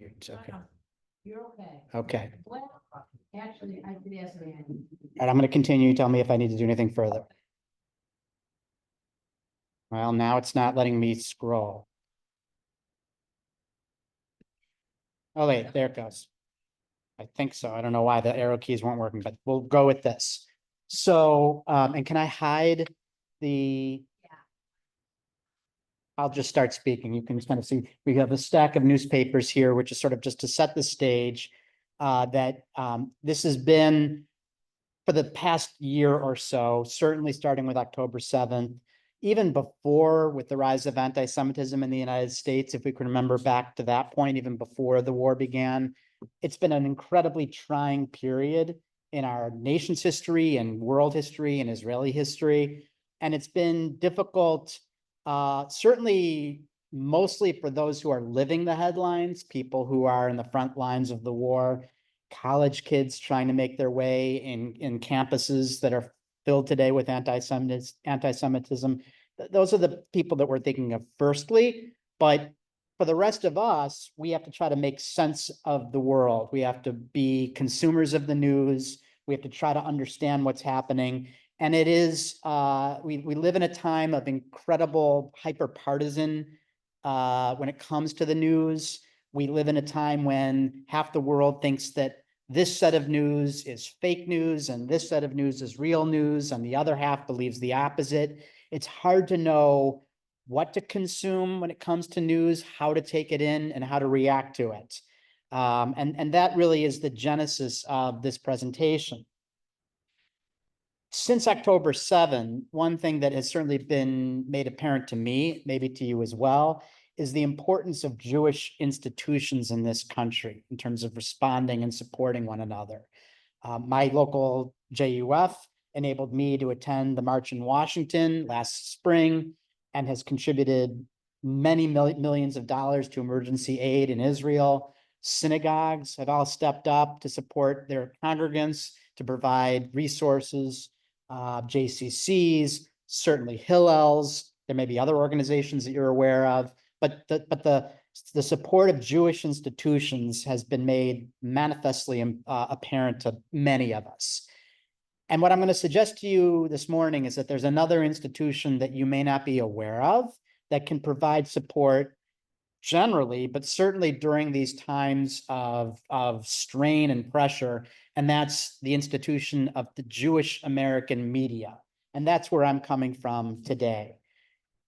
Okay. You're okay. Okay. Well, actually, I did ask Randy. And I'm going to continue. Tell me if I need to do anything further. Well, now it's not letting me scroll. Oh, wait, there it goes. I think so. I don't know why the arrow keys weren't working, but we'll go with this. So, and can I hide the? Yeah. I'll just start speaking. You can kind of see, we have a stack of newspapers here, which is sort of just to set the stage. This has been for the past year or so, certainly starting with October 7th, even before with the rise of anti-Semitism in the United States, if we can remember back to that point, even before the war began, it's been an incredibly trying period in our nation's history and world history and Israeli history. And it's been difficult, certainly mostly for those who are living the headlines, people who are in the front lines of the war, college kids trying to make their way in campuses that are filled today with anti-Semitism. Those are the people that we're thinking of firstly, but for the rest of us, we have to try to make sense of the world. We have to be consumers of the news. We have to try to understand what's happening. And it is, we live in a time of incredible hyper-partisan when it comes to the news. We live in a time when half the world thinks that this set of news is fake news and this set of news is real news, and the other half believes the opposite. It's hard to know what to consume when it comes to news, how to take it in, and how to react to it. And that really is the genesis of this presentation. Since October 7, one thing that has certainly been made apparent to me, maybe to you as well, is the importance of Jewish institutions in this country in terms of responding and supporting one another. My local JUF enabled me to attend the March in Washington last spring and has contributed many millions of dollars to emergency aid in Israel. Synagogues have all stepped up to support their congregants, to provide resources, JCCs, certainly Hillels. There may be other organizations that you're aware of, but the support of Jewish institutions has been made manifestly apparent to many of us. And what I'm going to suggest to you this morning is that there's another institution that you may not be aware of that can provide support generally, but certainly during these times of strain and pressure, and that's the institution of the Jewish American media. And that's where I'm coming from today.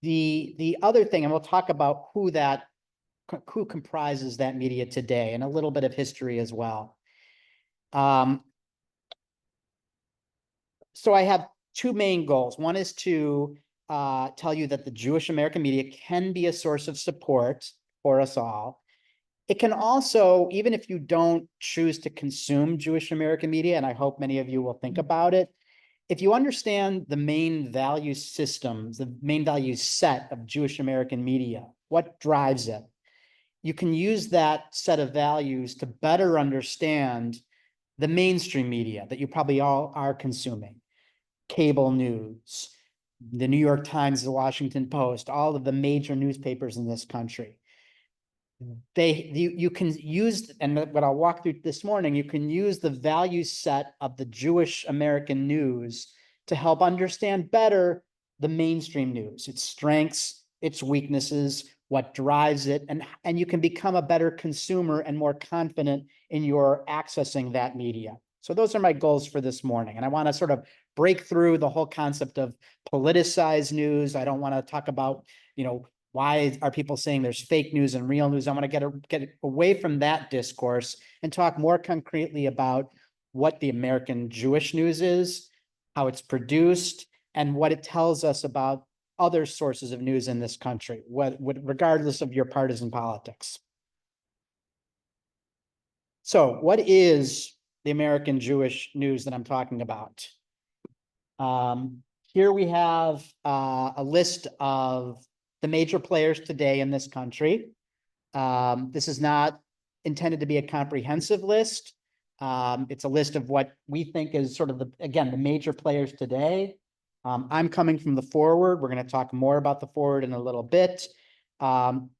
The other thing, and we'll talk about who comprises that media today and a little bit of history as well. So I have two main goals. One is to tell you that the Jewish American media can be a source of support for us all. It can also, even if you don't choose to consume Jewish American media, and I hope many of you will think about it, if you understand the main value systems, the main value set of Jewish American media, what drives it, you can use that set of values to better understand the mainstream media that you probably all are consuming. Cable news, the New York Times, the Washington Post, all of the major newspapers in this country. You can use, and what I'll walk through this morning, you can use the value set of the Jewish American news to help understand better the mainstream news, its strengths, its weaknesses, what drives it, and you can become a better consumer and more confident in your accessing that media. So those are my goals for this morning. And I want to sort of break through the whole concept of politicized news. I don't want to talk about, why are people saying there's fake news and real news? I want to get away from that discourse and talk more concretely about what the American Jewish news is, how it's produced, and what it tells us about other sources of news in this country, regardless of your partisan politics. So what is the American Jewish news that I'm talking about? Here we have a list of the major players today in this country. This is not intended to be a comprehensive list. It's a list of what we think is sort of the major players today. I'm coming from the Forward. We're going to talk more about the Forward in a little bit.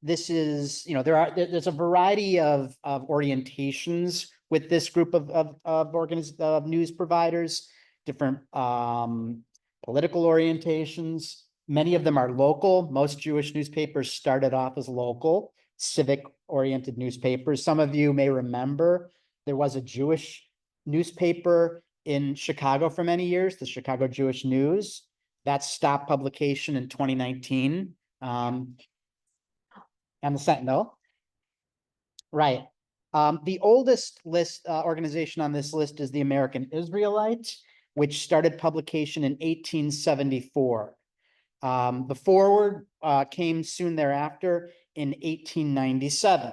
This is, there's a variety of orientations with this group of news providers, different political orientations. Many of them are local. Most Jewish newspapers started off as local, civic-oriented newspapers. Some of you may remember there was a Jewish newspaper in Chicago for many years, the Chicago Jewish News. That stopped publication in 2019. And the Sentinel. Right. The oldest list organization on this list is the American Israelite, which started publication in 1874. The Forward came soon thereafter in 1897.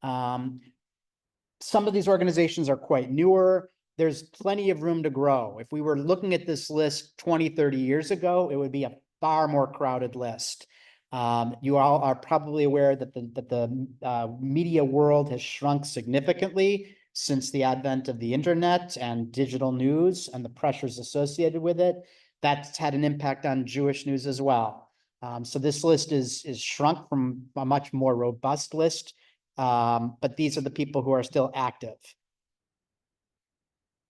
Some of these organizations are quite newer. There's plenty of room to grow. If we were looking at this list 20, 30 years ago, it would be a far more crowded list. You all are probably aware that the media world has shrunk significantly since the advent of the internet and digital news and the pressures associated with it. That's had an impact on Jewish news as well. So this list is shrunk from a much more robust list, but these are the people who are still active.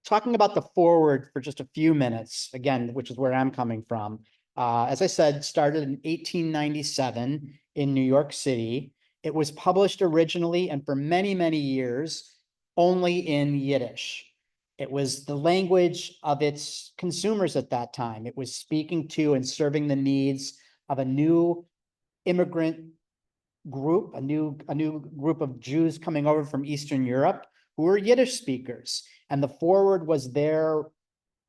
Talking about the Forward for just a few minutes, again, which is where I'm coming from. As I said, started in 1897 in New York City. It was published originally and for many, many years only in Yiddish. It was the language of its consumers at that time. It was speaking to and serving the needs of a new immigrant group, a new group of Jews coming over from Eastern Europe who were Yiddish speakers. And the Forward was their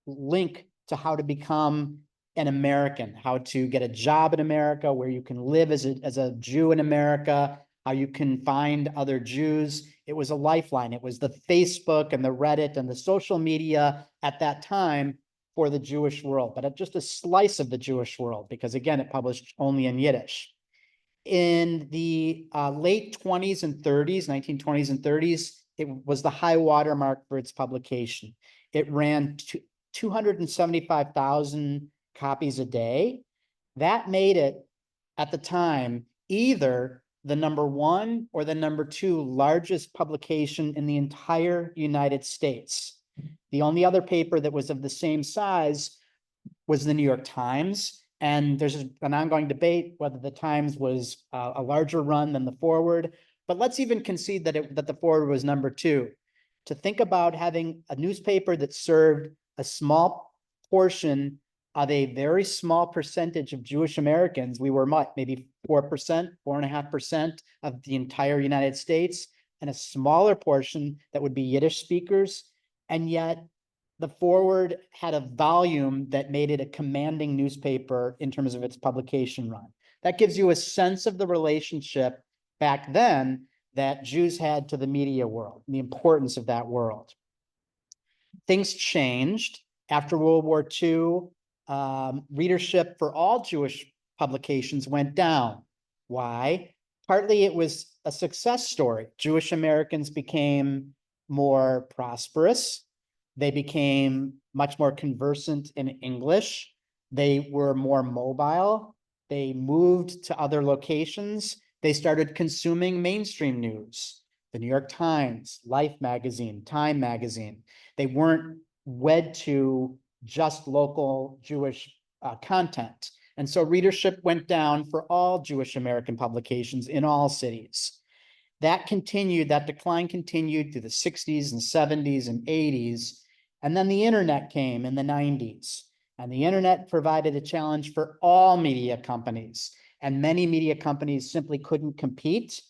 link to how to become an American, how to get a job in America, where you can live as a Jew in America, how you can find other Jews. It was a lifeline. It was the Facebook and the Reddit and the social media at that time for the Jewish world, but just a slice of the Jewish world, because again, it published only in Yiddish. In the late 20s and 30s, 1920s and 30s, it was the high watermark for its publication. It ran 275,000 copies a day. That made it, at the time, either the #1 or the #2 largest publication in the entire United States. The only other paper that was of the same size was the New York Times. And there's an ongoing debate whether the Times was a larger run than the Forward. But let's even concede that the Forward was #2. To think about having a newspaper that served a small portion of a very small percentage of Jewish Americans, we were maybe 4%, 4.5% of the entire United States, and a smaller portion that would be Yiddish speakers. And yet the Forward had a volume that made it a commanding newspaper in terms of its publication run. That gives you a sense of the relationship back then that Jews had to the media world, and the importance of that world. Things changed after World War II. Readership for all Jewish publications went down. Why? Partly it was a success story. Jewish Americans became more prosperous. They became much more conversant in English. They were more mobile. They moved to other locations. They started consuming mainstream news, the New York Times, Life magazine, Time magazine. They weren't wed to just local Jewish content. And so readership went down for all Jewish American publications in all cities. That decline continued through the 60s and 70s and 80s. And then the internet came in the 90s. And the internet provided a challenge for all media companies. And many media companies simply couldn't compete.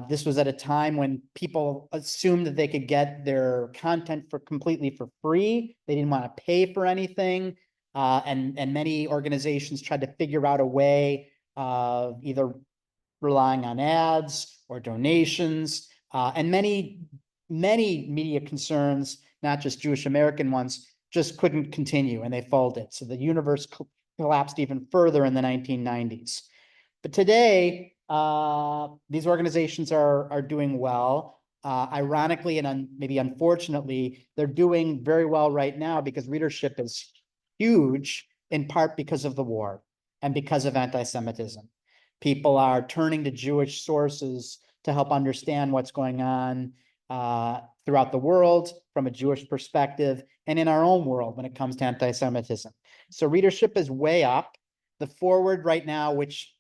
This was at a time when people assumed that they could get their content completely for free. They didn't want to pay for anything. And many organizations tried to figure out a way of either relying on ads or donations. And many media concerns, not just Jewish American ones, just couldn't continue, and they folded. So the universe collapsed even further in the 1990s. But today, these organizations are doing well. Ironically and maybe unfortunately, they're doing very well right now because readership is huge, in part because of the war and because of anti-Semitism. People are turning to Jewish sources to help understand what's going on throughout the world from a Jewish perspective and in our own world when it comes to anti-Semitism. So readership is way up. The Forward right now, which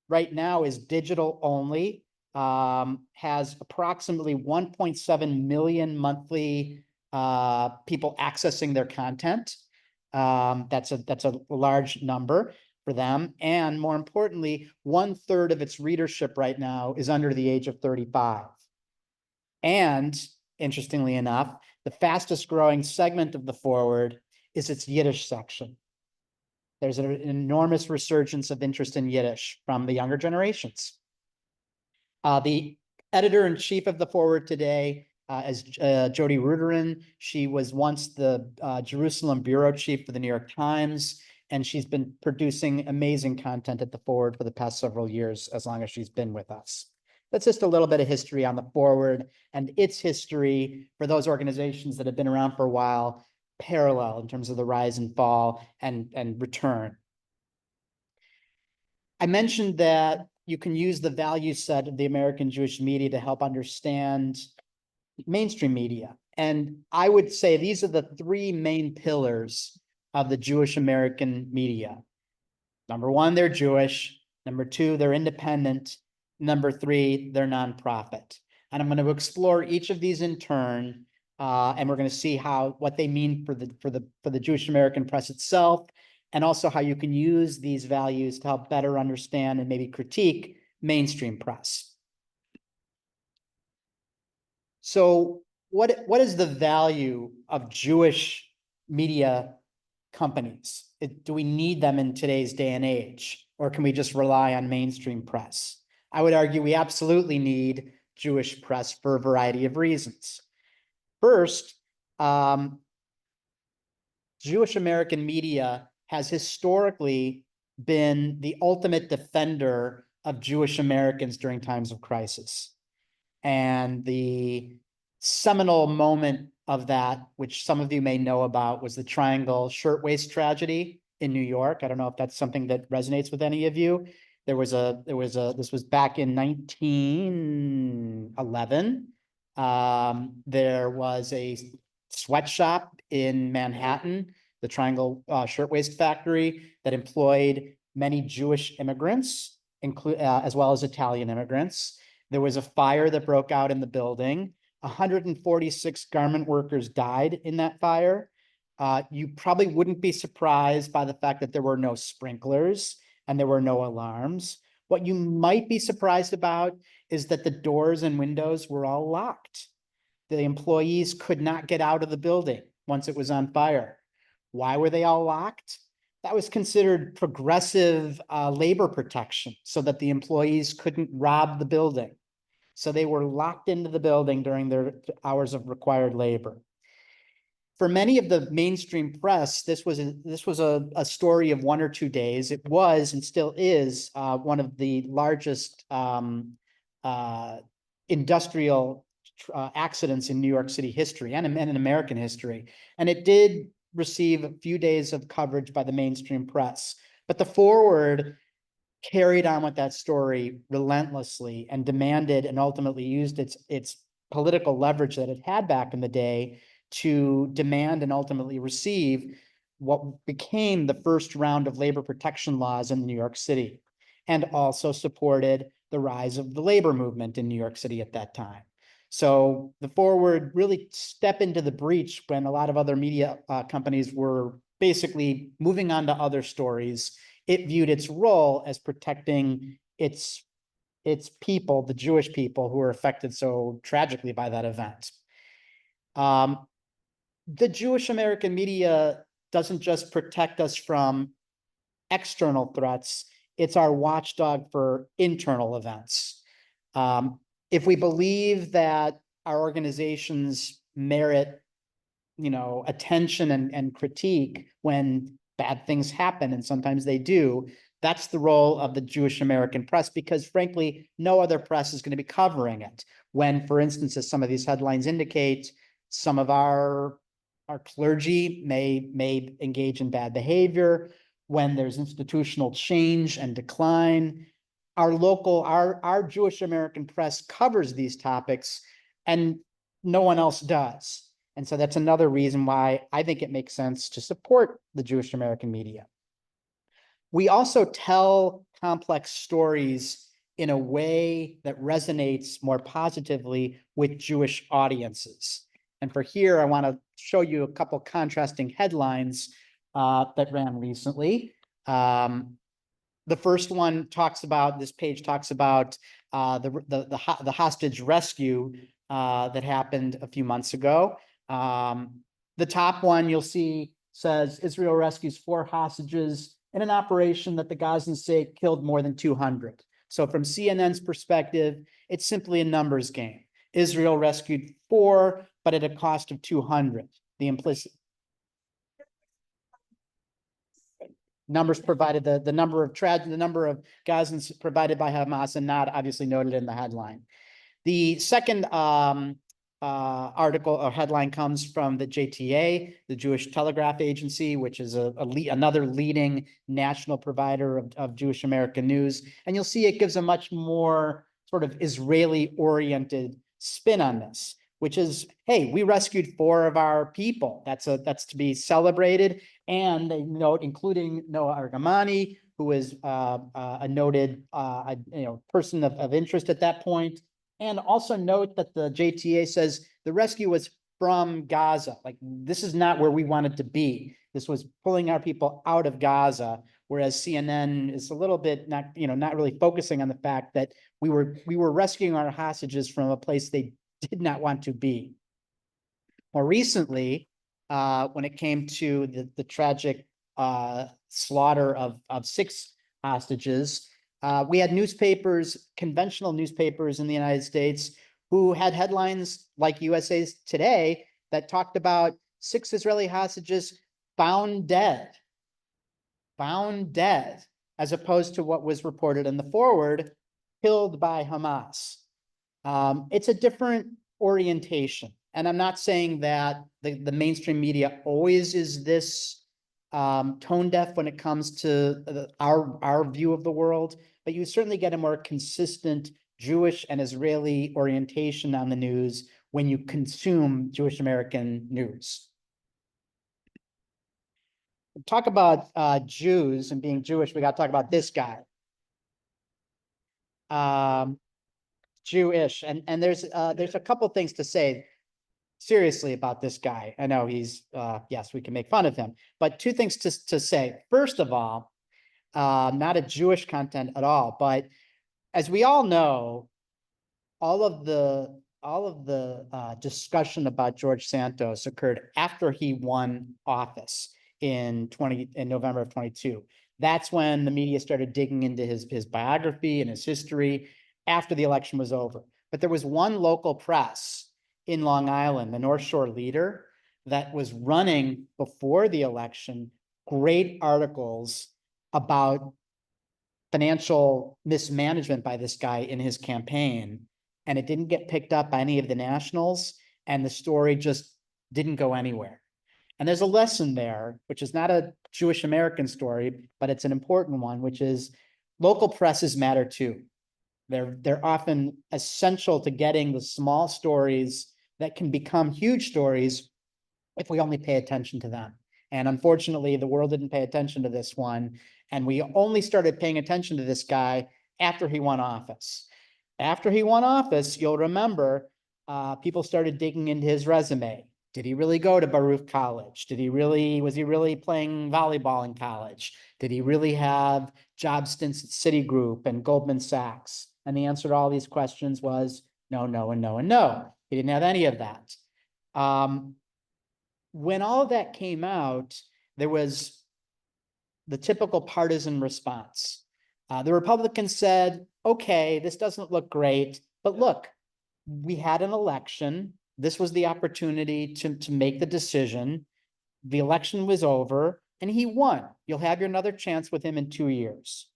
right now is digital only, has approximately 1.7 million monthly people accessing their content. That's a large number for them. And more importantly, 1/3 of its readership right now is under the age of 35. And interestingly enough, the fastest growing segment of the Forward is its Yiddish section. There's an enormous resurgence of interest in Yiddish from the younger generations. The editor-in-chief of the Forward today is Jody Ruderin. She was once the Jerusalem bureau chief for the New York Times, and she's been producing amazing content at the Forward for the past several years, as long as she's been with us. That's just a little bit of history on the Forward and its history for those organizations that have been around for a while, parallel in terms of the rise and fall and return. I mentioned that you can use the value set of the American Jewish media to help understand mainstream media. And I would say these are the three main pillars of the Jewish American media. Number one, they're Jewish. Number two, they're independent. Number three, they're nonprofit. And I'm going to explore each of these in turn, and we're going to see what they mean for the Jewish American press itself, and also how you can use these values to help better understand and maybe critique mainstream press. So what is the value of Jewish media companies? Do we need them in today's day and age, or can we just rely on mainstream press? I would argue we absolutely need Jewish press for a variety of reasons. First, Jewish American media has historically been the ultimate defender of Jewish Americans during times of crisis. And the seminal moment of that, which some of you may know about, was the Triangle Shirtwaist tragedy in New York. I don't know if that's something that resonates with any of you. This was back in 1911. There was a sweatshop in Manhattan, the Triangle Shirtwaist Factory, that employed many Jewish immigrants, as well as Italian immigrants. There was a fire that broke out in the building. 146 garment workers died in that fire. You probably wouldn't be surprised by the fact that there were no sprinklers and there were no alarms. What you might be surprised about is that the doors and windows were all locked. The employees could not get out of the building once it was on fire. Why were they all locked? That was considered progressive labor protection, so that the employees couldn't rob the building. So they were locked into the building during their hours of required labor. For many of the mainstream press, this was a story of 1 or 2 days. It was and still is one of the largest industrial accidents in New York City history and in American history. And it did receive a few days of coverage by the mainstream press. But the Forward carried on with that story relentlessly and demanded and ultimately used its political leverage that it had back in the day to demand and ultimately receive what became the first round of labor protection laws in New York City, and also supported the rise of the labor movement in New York City at that time. So the Forward really stepped into the breach when a lot of other media companies were basically moving on to other stories. It viewed its role as protecting its people, the Jewish people who were affected so tragically by that event. The Jewish American media doesn't just protect us from external threats, it's our watchdog for internal events. If we believe that our organizations merit, attention and critique when bad things happen, and sometimes they do, that's the role of the Jewish American press, because frankly, no other press is going to be covering it. When, for instance, as some of these headlines indicate, some of our clergy may engage in bad behavior, when there's institutional change and decline, our Jewish American press covers these topics and no one else does. And so that's another reason why I think it makes sense to support the Jewish American media. We also tell complex stories in a way that resonates more positively with Jewish audiences. And for here, I want to show you a couple contrasting headlines that ran recently. The first one talks about, this page talks about the hostage rescue that happened a few months ago. The top one you'll see says Israel rescues 4 hostages in an operation that the Gazans say killed more than 200. So from CNN's perspective, it's simply a numbers game. Israel rescued 4, but at a cost of 200. The implicit numbers provided, the number of Gazans provided by Hamas and not obviously noted in the headline. The second article or headline comes from the JTA, the Jewish Telegraph Agency, which is another leading national provider of Jewish American news. And you'll see it gives a much more sort of Israeli-oriented spin on this, which is, hey, we rescued 4 of our people. That's to be celebrated. And they note, including Noah Argamani, who is a noted person of interest at that point. And also note that the JTA says the rescue was from Gaza. Like, this is not where we wanted to be. This was pulling our people out of Gaza, whereas CNN is a little bit not really focusing on the fact that we were rescuing our hostages from a place they did not want to be. More recently, when it came to the tragic slaughter of 6 hostages, we had newspapers, conventional newspapers in the United States, who had headlines like USA's Today that talked about 6 Israeli hostages found dead, as opposed to what was reported in the forward, killed by Hamas. It's a different orientation. And I'm not saying that the mainstream media always is this tone deaf when it comes to our view of the world, but you certainly get a more consistent Jewish and Israeli orientation on the news when you consume Jewish American news. Talk about Jews and being Jewish, we got to talk about this guy. Jewish, and there's a couple things to say seriously about this guy. I know he's yes, we can make fun of him, but 2 things to say. First of all, not a Jewish content at all, but as we all know, all of the discussion about George Santos occurred after he won office in November of 22. That's when the media started digging into his biography and his history after the election was over. But there was one local press in Long Island, the North Shore Leader, that was running before the election great articles about financial mismanagement by this guy in his campaign. And it didn't get picked up by any of the nationals, and the story just didn't go anywhere. And there's a lesson there, which is not a Jewish American story, but it's an important one, which is local presses matter too. They're often essential to getting the small stories that can become huge stories if we only pay attention to them. And unfortunately, the world didn't pay attention to this one. And we only started paying attention to this guy after he won office. After he won office, you'll remember, people started digging into his resume. Did he really go to Baruch College? Was he really playing volleyball in college? Did he really have job stints at Citigroup and Goldman Sachs? And the answer to all these questions was no, no, and no, and no. He didn't have any of that. When all of that came out, there was the typical partisan response. The Republicans said, okay, this doesn't look great, but look, we had an election. This was the opportunity to make the decision. The election was over and he won. You'll have your another chance with him in 2 years.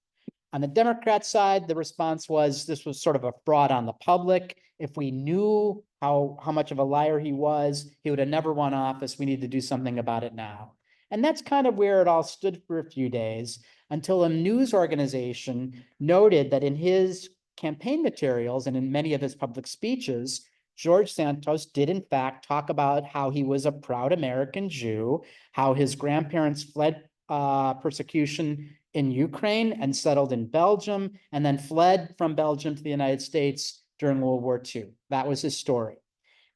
On the Democrat side, the response was this was sort of a fraud on the public. If we knew how much of a liar he was, he would have never won office. We need to do something about it now. And that's kind of where it all stood for a few days until a news organization noted that in his campaign materials and in many of his public speeches, George Santos did in fact talk about how he was a proud American Jew, how his grandparents fled persecution in Ukraine and settled in Belgium, and then fled from Belgium to the United States during World War II. That was his story.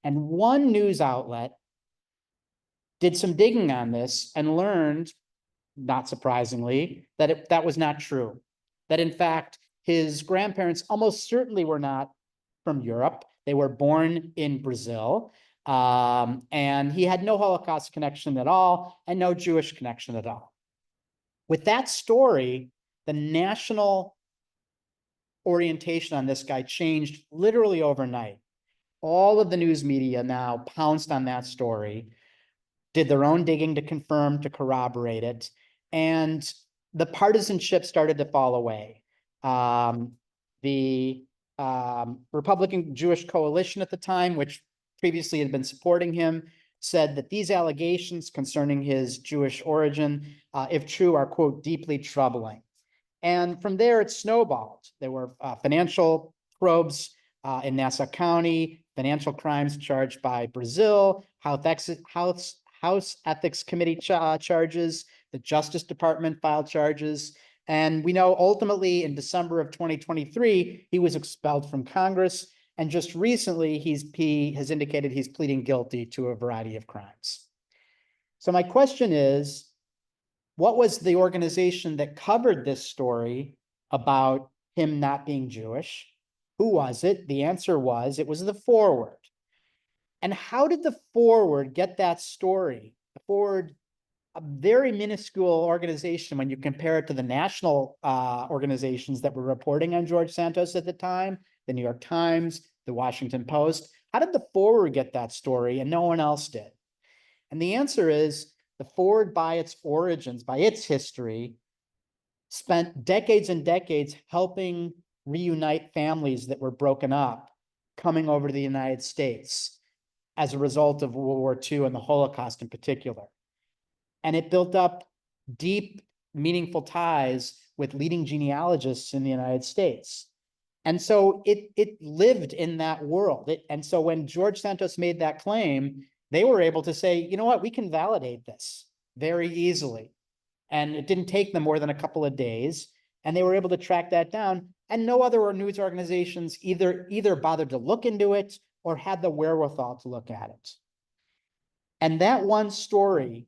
And one news outlet did some digging on this and learned, not surprisingly, that that was not true. That in fact, his grandparents almost certainly were not from Europe. They were born in Brazil. And he had no Holocaust connection at all and no Jewish connection at all. With that story, the national orientation on this guy changed literally overnight. All of the news media now pounced on that story, did their own digging to confirm, to corroborate it, and the partisanship started to fall away. The Republican Jewish Coalition at the time, which previously had been supporting him, said that these allegations concerning his Jewish origin, if true, are, quote, deeply troubling. And from there, it snowballed. There were financial probes in Nassau County, financial crimes charged by Brazil, House Ethics Committee charges, the Justice Department filed charges. And we know ultimately in December of 2023, he was expelled from Congress. And just recently, he has indicated he's pleading guilty to a variety of crimes. So my question is, what was the organization that covered this story about him not being Jewish? Who was it? The answer was, it was the Forward. And how did the Forward get that story? The Forward, a very minuscule organization when you compare it to the national organizations that were reporting on George Santos at the time, the New York Times, the Washington Post. How did the Forward get that story and no one else did? And the answer is, the Forward, by its origins, by its history, spent decades and decades helping reunite families that were broken up coming over to the United States as a result of World War II and the Holocaust in particular. And it built up deep, meaningful ties with leading genealogists in the United States. And so it lived in that world. And so when George Santos made that claim, they were able to say, you know what, we can validate this very easily. And it didn't take them more than a couple of days. And they were able to track that down. And no other news organizations either bothered to look into it or had the wherewithal to look at it. And that one story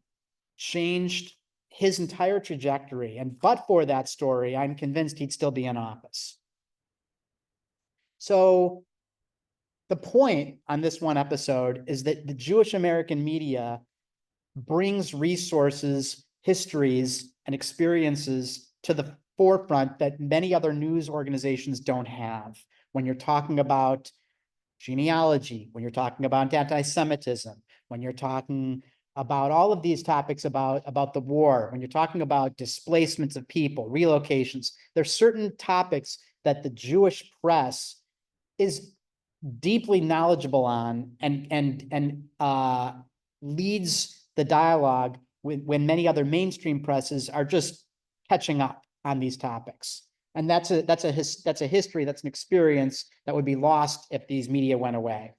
changed his entire trajectory. And but for that story, I'm convinced he'd still be in office. So the point on this one episode is that the Jewish American media brings resources, histories, and experiences to the forefront that many other news organizations don't have. When you're talking about genealogy, when you're talking about anti-Semitism, when you're talking about all of these topics about the war, when you're talking about displacements of people, relocations, there's certain topics that the Jewish press is deeply knowledgeable on and leads the dialogue when many other mainstream presses are just catching up on these topics. And that's a history, that's an experience that would be lost if these media went away.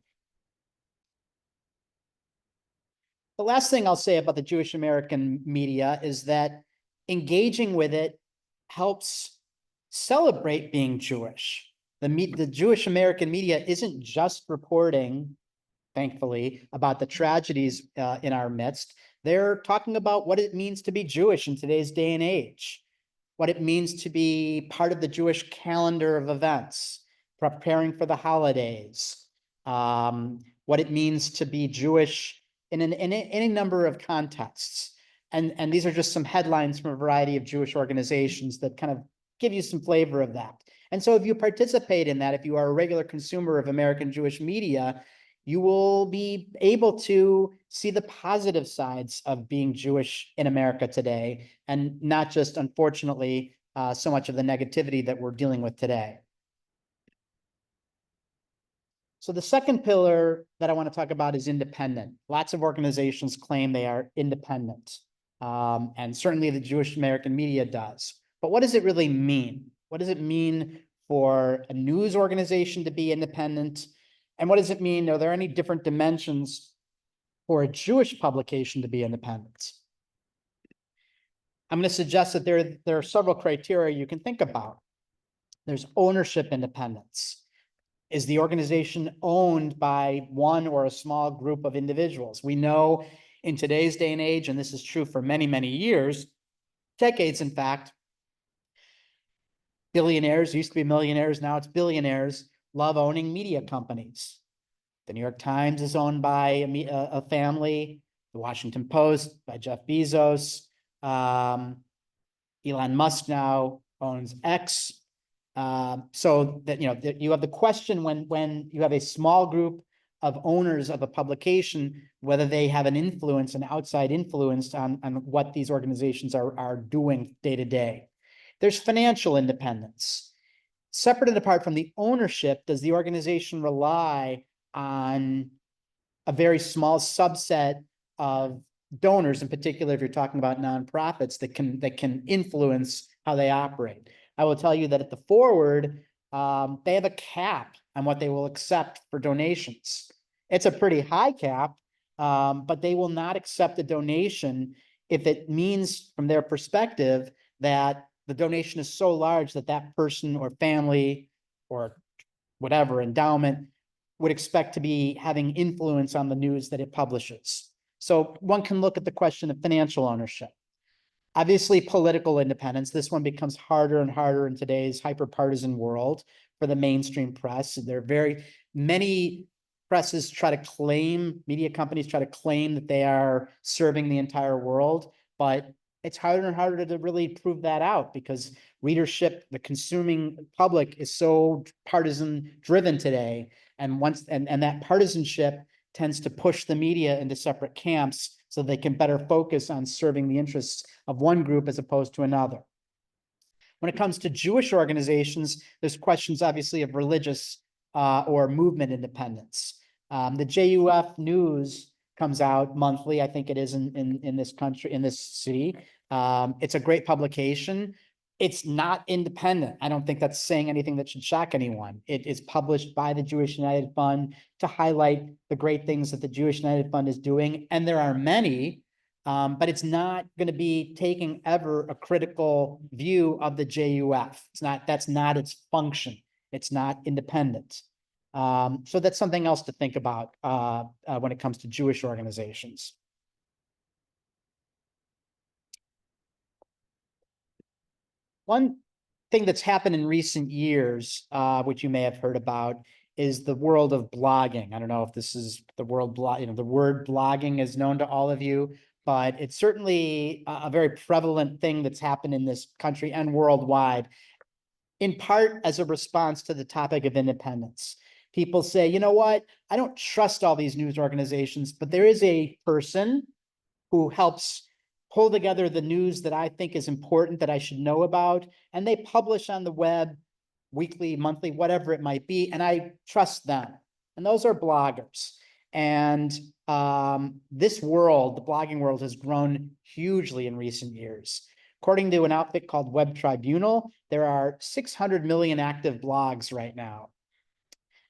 The last thing I'll say about the Jewish American media is that engaging with it helps celebrate being Jewish. The Jewish American media isn't just reporting, thankfully, about the tragedies in our midst. They're talking about what it means to be Jewish in today's day and age, what it means to be part of the Jewish calendar of events, preparing for the holidays, what it means to be Jewish in any number of contexts. And these are just some headlines from a variety of Jewish organizations that kind of give you some flavor of that. And so if you participate in that, if you are a regular consumer of American Jewish media, you will be able to see the positive sides of being Jewish in America today, and not just, unfortunately, so much of the negativity that we're dealing with today. So the second pillar that I want to talk about is independent. Lots of organizations claim they are independent. And certainly the Jewish American media does. But what does it really mean? What does it mean for a news organization to be independent? And what does it mean? Are there any different dimensions for a Jewish publication to be independent? I'm going to suggest that there are several criteria you can think about. There's ownership independence. Is the organization owned by one or a small group of individuals? We know in today's day and age, and this is true for many, many years, decades, in fact, billionaires, used to be millionaires, now it's billionaires, love owning media companies. The New York Times is owned by a family, the Washington Post by Jeff Bezos. Elon Musk now owns X. So that, you have the question when you have a small group of owners of a publication, whether they have an influence, an outside influence on what these organizations are doing day to day. There's financial independence. Separate and apart from the ownership, does the organization rely on a very small subset of donors, in particular, if you're talking about nonprofits that can influence how they operate? I will tell you that at the Forward, they have a cap on what they will accept for donations. It's a pretty high cap, but they will not accept a donation if it means, from their perspective, that the donation is so large that that person or family or whatever endowment would expect to be having influence on the news that it publishes. So one can look at the question of financial ownership. Obviously, political independence. This one becomes harder and harder in today's hyper-partisan world for the mainstream press. There are very many presses try to claim, media companies try to claim that they are serving the entire world, but it's harder and harder to really prove that out because readership, the consuming public, is so partisan driven today. And that partisanship tends to push the media into separate camps so they can better focus on serving the interests of one group as opposed to another. When it comes to Jewish organizations, there's questions obviously of religious or movement independence. The JUF News comes out monthly. I think it is in this country, in this city. It's a great publication. It's not independent. I don't think that's saying anything that should shock anyone. It is published by the Jewish United Fund to highlight the great things that the Jewish United Fund is doing. And there are many, but it's not going to be taking ever a critical view of the JUF. That's not its function. It's not independent. So that's something else to think about when it comes to Jewish organizations. One thing that's happened in recent years, which you may have heard about, is the world of blogging. I don't know if this is the word blogging is known to all of you, but it's certainly a very prevalent thing that's happened in this country and worldwide, in part as a response to the topic of independence. People say, you know what, I don't trust all these news organizations, but there is a person who helps pull together the news that I think is important that I should know about. And they publish on the web weekly, monthly, whatever it might be. And I trust them. And those are bloggers. And this world, the blogging world, has grown hugely in recent years. According to an outfit called Web Tribunal, there are 600 million active blogs right now.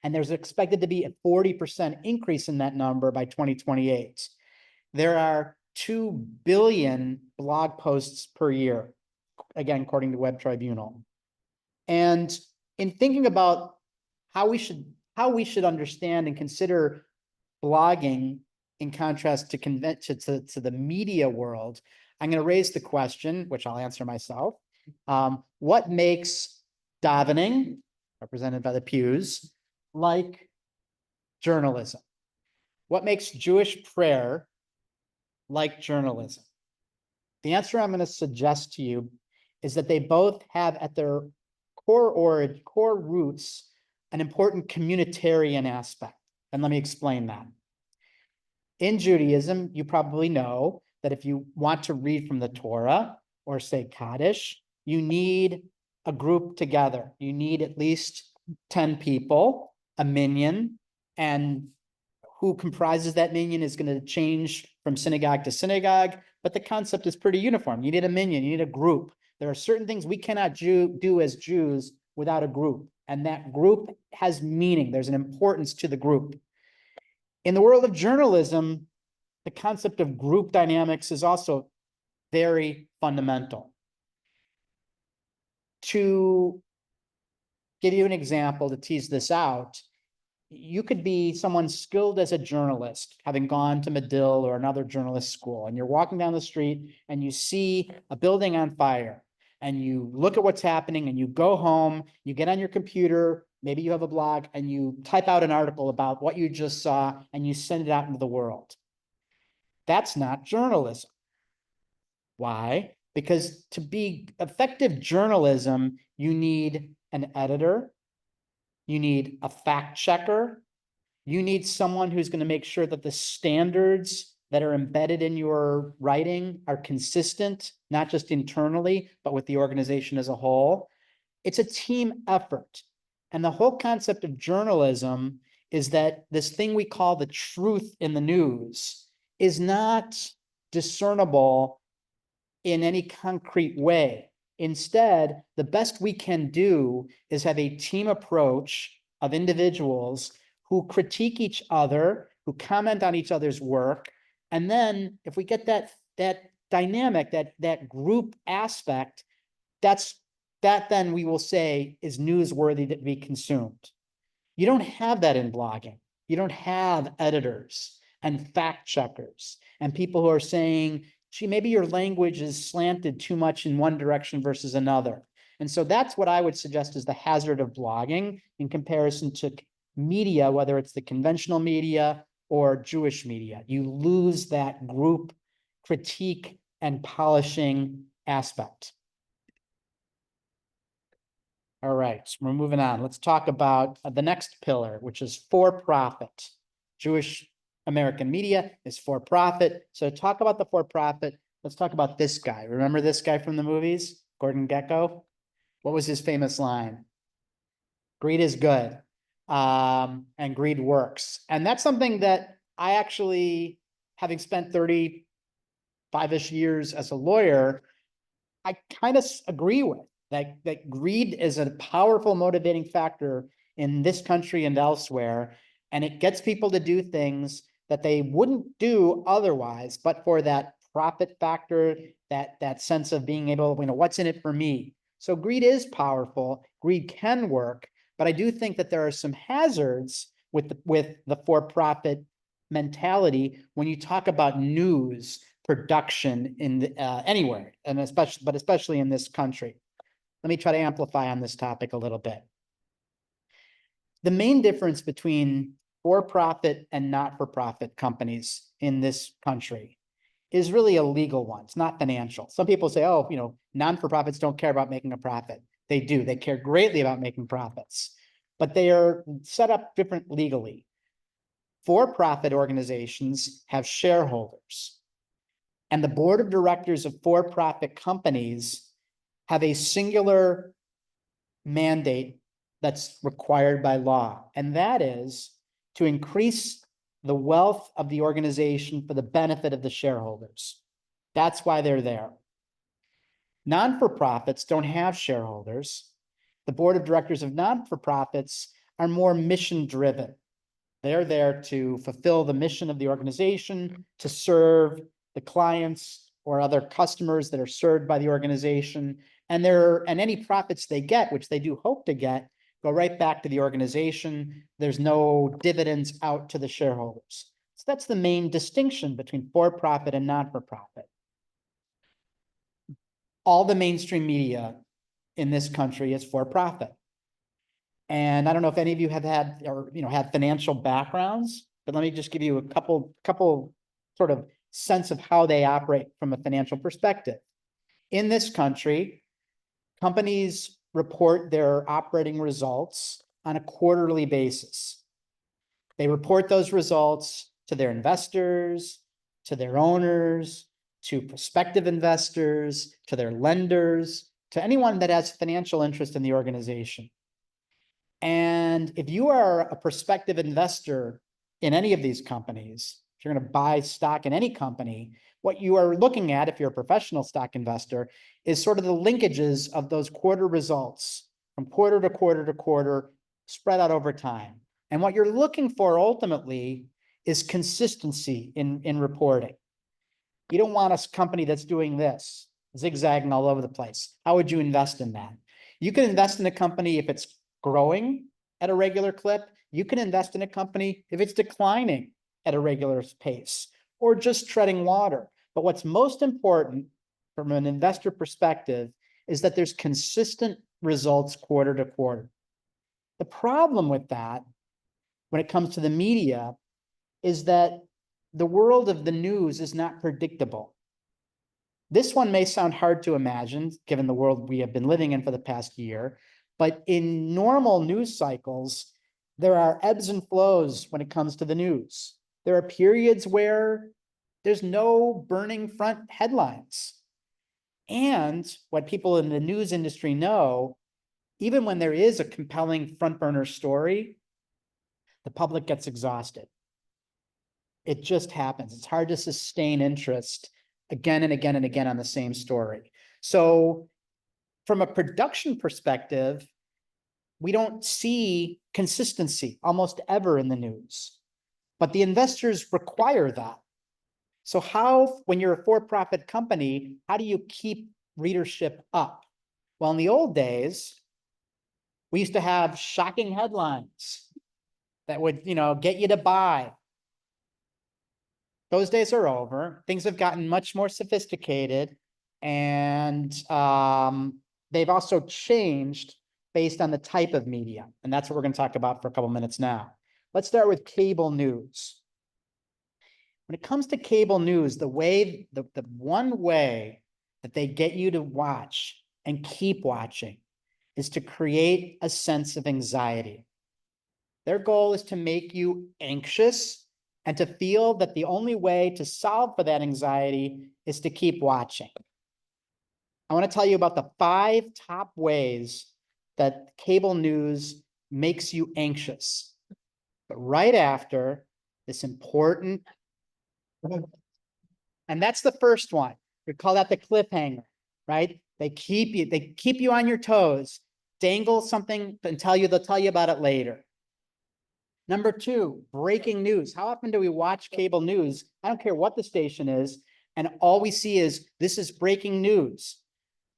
And there's expected to be a 40% increase in that number by 2028. There are 2 billion blog posts per year, again, according to Web Tribunal. And in thinking about how we should understand and consider blogging in contrast to the media world, I'm going to raise the question, which I'll answer myself. What makes davening, represented by the pews, like journalism? What makes Jewish prayer like journalism? The answer I'm going to suggest to you is that they both have at their core roots an important communitarian aspect. And let me explain that. In Judaism, you probably know that if you want to read from the Torah or say Kaddish, you need a group together. You need at least 10 people, a minyan, and who comprises that minion is going to change from synagogue to synagogue, but the concept is pretty uniform. You need a minion, you need a group. There are certain things we cannot do as Jews without a group, and that group has meaning. There's an importance to the group. In the world of journalism, the concept of group dynamics is also very fundamental. To give you an example to tease this out, you could be someone skilled as a journalist, having gone to Medill or another journalist school, and you're walking down the street and you see a building on fire, and you look at what's happening and you go home, you get on your computer, maybe you have a blog, and you type out an article about what you just saw and you send it out into the world. That's not journalism. Why? Because to be effective journalism, you need an editor, you need a fact checker, you need someone who's going to make sure that the standards that are embedded in your writing are consistent, not just internally, but with the organization as a whole. It's a team effort. And the whole concept of journalism is that this thing we call the truth in the news is not discernible in any concrete way. Instead, the best we can do is have a team approach of individuals who critique each other, who comment on each other's work. And then if we get that dynamic, that group aspect, that then we will say is newsworthy to be consumed. You don't have that in blogging. You don't have editors and fact checkers and people who are saying, gee, maybe your language is slanted too much in one direction versus another. And so that's what I would suggest is the hazard of blogging in comparison to media, whether it's the conventional media or Jewish media. You lose that group critique and polishing aspect. All right, so we're moving on. Let's talk about the next pillar, which is for-profit. Jewish American media is for-profit. So to talk about the for-profit, let's talk about this guy. Remember this guy from the movies, Gordon Gekko? What was his famous line? Greed is good, and greed works. And that's something that I actually, having spent 35-ish years as a lawyer, I kind of agree with. That greed is a powerful motivating factor in this country and elsewhere, and it gets people to do things that they wouldn't do otherwise, but for that profit factor, that sense of being able, what's in it for me? So greed is powerful, greed can work, but I do think that there are some hazards with the for-profit mentality when you talk about news production in anywhere, and especially in this country. Let me try to amplify on this topic a little bit. The main difference between for-profit and not-for-profit companies in this country is really a legal one. It's not financial. Some people say, oh, non-for-profits don't care about making a profit. They do. They care greatly about making profits, but they are set up different legally. For-profit organizations have shareholders, and the board of directors of for-profit companies have a singular mandate that's required by law, and that is to increase the wealth of the organization for the benefit of the shareholders. That's why they're there. Non-for-profits don't have shareholders. The board of directors of non-for-profits are more mission-driven. They're there to fulfill the mission of the organization, to serve the clients or other customers that are served by the organization. And any profits they get, which they do hope to get, go right back to the organization. There's no dividends out to the shareholders. So that's the main distinction between for-profit and not-for-profit. All the mainstream media in this country is for-profit. And I don't know if any of you have had or had financial backgrounds, but let me just give you a couple sort of sense of how they operate from a financial perspective. In this country, companies report their operating results on a quarterly basis. They report those results to their investors, to their owners, to prospective investors, to their lenders, to anyone that has financial interest in the organization. And if you are a prospective investor in any of these companies, if you're going to buy stock in any company, what you are looking at, if you're a professional stock investor, is sort of the linkages of those quarter results from quarter to quarter to quarter, spread out over time. And what you're looking for ultimately is consistency in reporting. You don't want a company that's doing this, zigzagging all over the place. How would you invest in that? You can invest in a company if it's growing at a regular clip. You can invest in a company if it's declining at a regular pace or just treading water. But what's most important from an investor perspective is that there's consistent results quarter to quarter. The problem with that, when it comes to the media, is that the world of the news is not predictable. This one may sound hard to imagine, given the world we have been living in for the past year, but in normal news cycles, there are ebbs and flows when it comes to the news. There are periods where there's no burning front headlines. And what people in the news industry know, even when there is a compelling front burner story, the public gets exhausted. It just happens. It's hard to sustain interest again and again and again on the same story. So from a production perspective, we don't see consistency almost ever in the news, but the investors require that. So how, when you're a for-profit company, how do you keep readership up? Well, in the old days, we used to have shocking headlines that would, get you to buy. Those days are over. Things have gotten much more sophisticated, and they've also changed based on the type of media. And that's what we're going to talk about for a couple minutes now. Let's start with cable news. When it comes to cable news, the one way that they get you to watch and keep watching is to create a sense of anxiety. Their goal is to make you anxious and to feel that the only way to solve for that anxiety is to keep watching. I want to tell you about the 5 top ways that cable news makes you anxious. But right after this important, and that's the first one. We call that the cliffhanger, right? They keep you on your toes, dangle something and they'll tell you about it later. Number 2, breaking news. How often do we watch cable news? I don't care what the station is, and all we see is this is breaking news.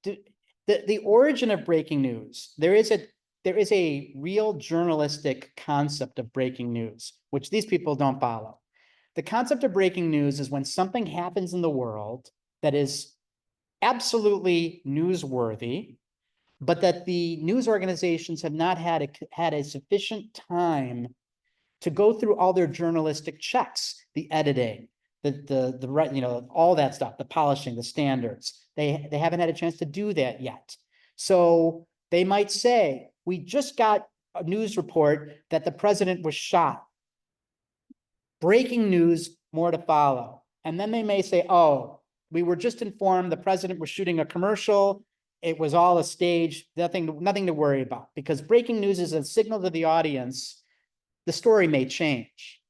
The origin of breaking news, there is a real journalistic concept of breaking news, which these people don't follow. The concept of breaking news is when something happens in the world that is absolutely newsworthy, but that the news organizations have not had a sufficient time to go through all their journalistic checks, the editing, all that stuff, the polishing, the standards. They haven't had a chance to do that yet. So they might say, we just got a news report that the president was shot. Breaking news, more to follow. And then they may say, oh, we were just informed the president was shooting a commercial. It was all a stage, nothing to worry about, because breaking news is a signal to the audience. The story may change.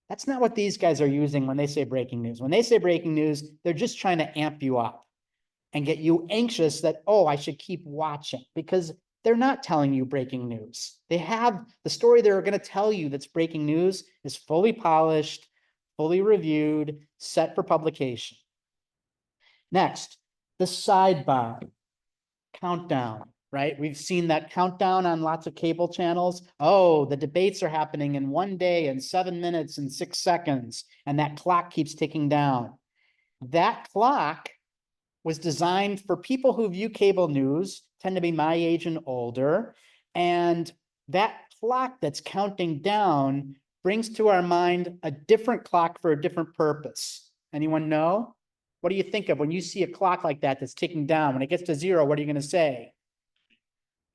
That's not what these guys are using when they say breaking news. When they say breaking news, they're just trying to amp you up and get you anxious that, oh, I should keep watching, because they're not telling you breaking news. They have the story they're going to tell you that's breaking news is fully polished, fully reviewed, set for publication. Next, the sidebar countdown. Right? We've seen that countdown on lots of cable channels. Oh, the debates are happening in 1 day and 7 minutes and 6 seconds, and that clock keeps ticking down. That clock was designed for people who view cable news, tend to be my age and older, and that clock that's counting down brings to our mind a different clock for a different purpose. Anyone know? What do you think of when you see a clock like that that's ticking down? When it gets to 0, what are you going to say?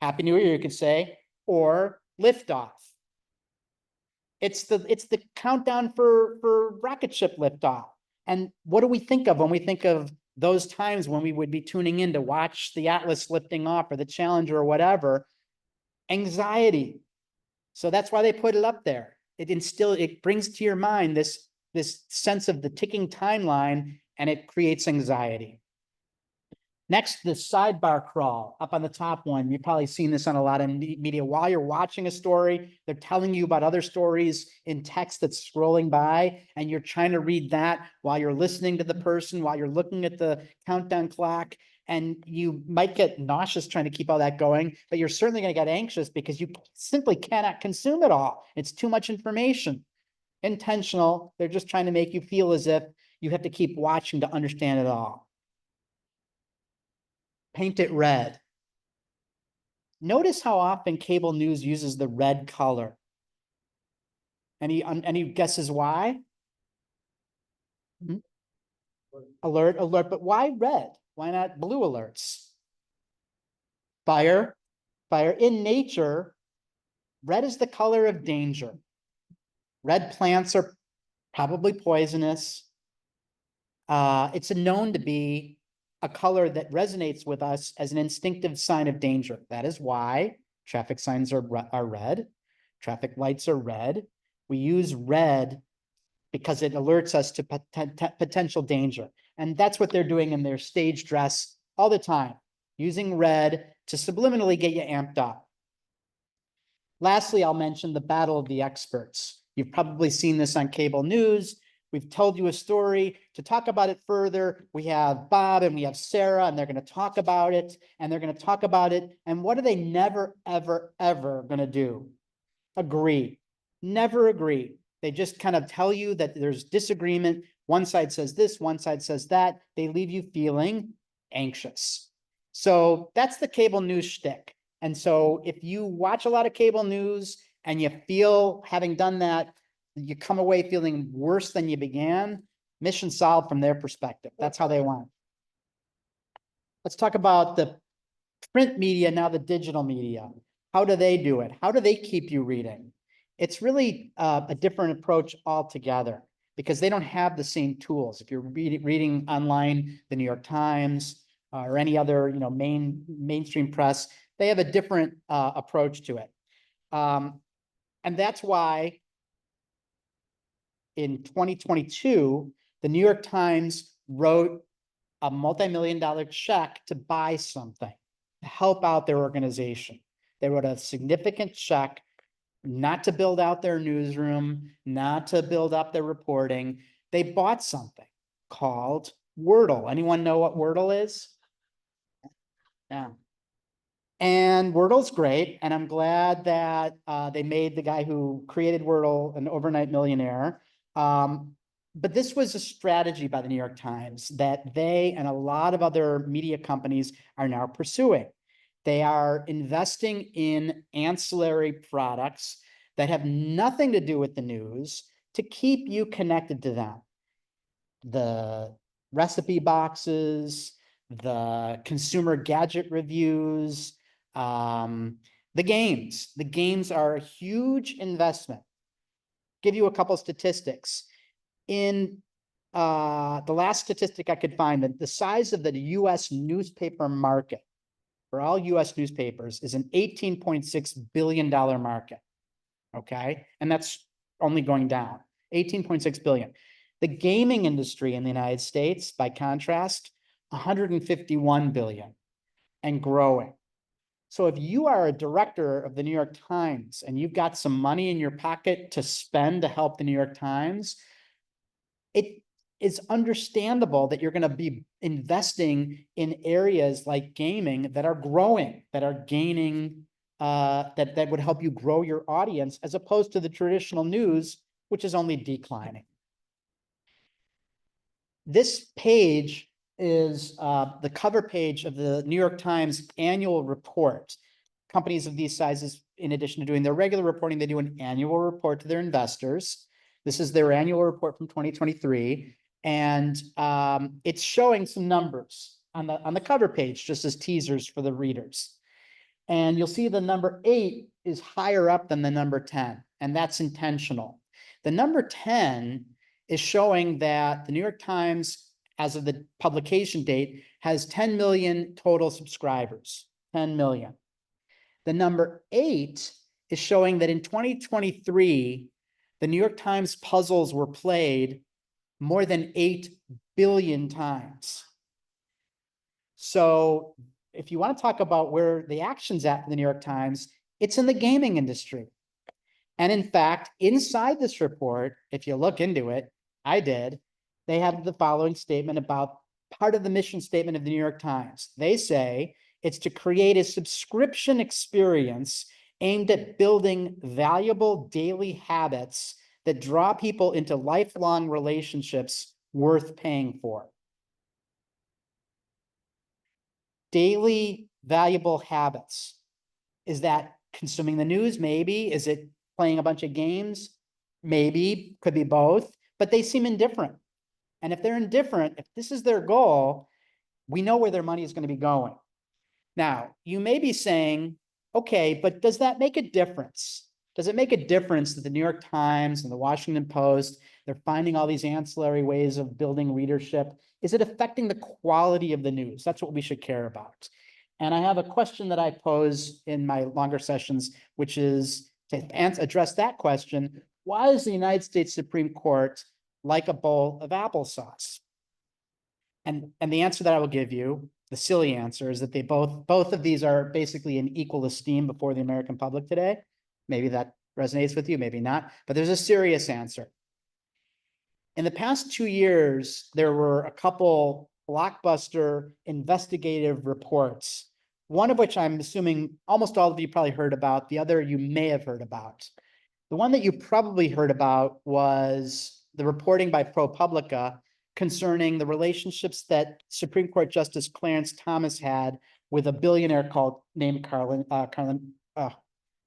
Happy New Year, you could say, or liftoff. It's the countdown for rocket ship liftoff. And what do we think of when we think of those times when we would be tuning in to watch the Atlas lifting off or the Challenger or whatever? Anxiety. So that's why they put it up there. it brings to your mind this sense of the ticking timeline, and it creates anxiety. Next, the sidebar crawl up on the top one. You've probably seen this on a lot of media. While you're watching a story, they're telling you about other stories in text that's scrolling by, and you're trying to read that while you're listening to the person, while you're looking at the countdown clock. And you might get nauseous trying to keep all that going, but you're certainly going to get anxious because you simply cannot consume it all. It's too much information. Intentional. They're just trying to make you feel as if you have to keep watching to understand it all. Paint it red. Notice how often cable news uses the red color. Any guesses why? Alert, but why red? Why not blue alerts? Fire. In nature, red is the color of danger. Red plants are probably poisonous. It's known to be a color that resonates with us as an instinctive sign of danger. That is why traffic signs are red. Traffic lights are red. We use red because it alerts us to potential danger. And that's what they're doing in their stage dress all the time, using red to subliminally get you amped up. Lastly, I'll mention the battle of the experts. You've probably seen this on cable news. We've told you a story. To talk about it further, we have Bob and we have Sarah, and they're going to talk about it, and they're going to talk about it. And what are they never, ever, ever going to do? Agree. Never agree. They just kind of tell you that there's disagreement. One side says this, one side says that. They leave you feeling anxious. So that's the cable news shtick. And so if you watch a lot of cable news and you feel, having done that, you come away feeling worse than you began, mission solved from their perspective. That's how they want. Let's talk about the print media, now the digital media. How do they do it? How do they keep you reading? It's really a different approach altogether because they don't have the same tools. If you're reading online, the New York Times or any other mainstream press, they have a different approach to it. And that's why in 2022, the New York Times wrote a multi-million-dollar check to buy something, to help out their organization. They wrote a significant check, not to build out their newsroom, not to build up their reporting. They bought something called Wordle. Anyone know what Wordle is? Yeah. And Wordle's great, and I'm glad that they made the guy who created Wordle an overnight millionaire. But this was a strategy by the New York Times that they and a lot of other media companies are now pursuing. They are investing in ancillary products that have nothing to do with the news to keep you connected to them. The recipe boxes, the consumer gadget reviews, the games. The games are a huge investment. Give you a couple statistics. In the last statistic I could find, that the size of the US newspaper market for all US newspapers is an $18.6 billion market. Okay. And that's only going down. 18.6 billion. The gaming industry in the United States, by contrast, 151 billion and growing. So if you are a director of the New York Times and you've got some money in your pocket to spend to help the New York Times, it is understandable that you're going to be investing in areas like gaming that are growing, that are gaining, that would help you grow your audience, as opposed to the traditional news, which is only declining. This page is the cover page of the New York Times annual report. Companies of these sizes, in addition to doing their regular reporting, they do an annual report to their investors. This is their annual report from 2023. And it's showing some numbers on the cover page, just as teasers for the readers. And you'll see the number 8 is higher up than the number 10, and that's intentional. The number 10 is showing that the New York Times, as of the publication date, has 10 million total subscribers, 10 million. The number 8 is showing that in 2023, The New York Times puzzles were played more than 8 billion times. So if you want to talk about where the action's at for the New York Times, it's in the gaming industry. And in fact, inside this report, if you look into it, I did, they have the following statement about part of the mission statement of the New York Times. They say it's to create a subscription experience aimed at building valuable daily habits that draw people into lifelong relationships worth paying for. Daily valuable habits. Is that consuming the news? Maybe. Is it playing a bunch of games? Maybe. Could be both, but they seem indifferent. And if they're indifferent, if this is their goal, we know where their money is going to be going. Now, you may be saying, okay, but does that make a difference? Does it make a difference that the New York Times and the Washington Post, they're finding all these ancillary ways of building readership? Is it affecting the quality of the news? That's what we should care about. And I have a question that I pose in my longer sessions, which is to address that question. Why is the United States Supreme Court like a bowl of applesauce? And the answer that I will give you, the silly answer, is that they both of these are basically in equal esteem before the American public today. Maybe that resonates with you, maybe not, but there's a serious answer. In the past 2 years, there were a couple blockbuster investigative reports, one of which I'm assuming almost all of you probably heard about, the other you may have heard about. The one that you probably heard about was the reporting by ProPublica concerning the relationships that Supreme Court Justice Clarence Thomas had with a billionaire named Harlan Crow.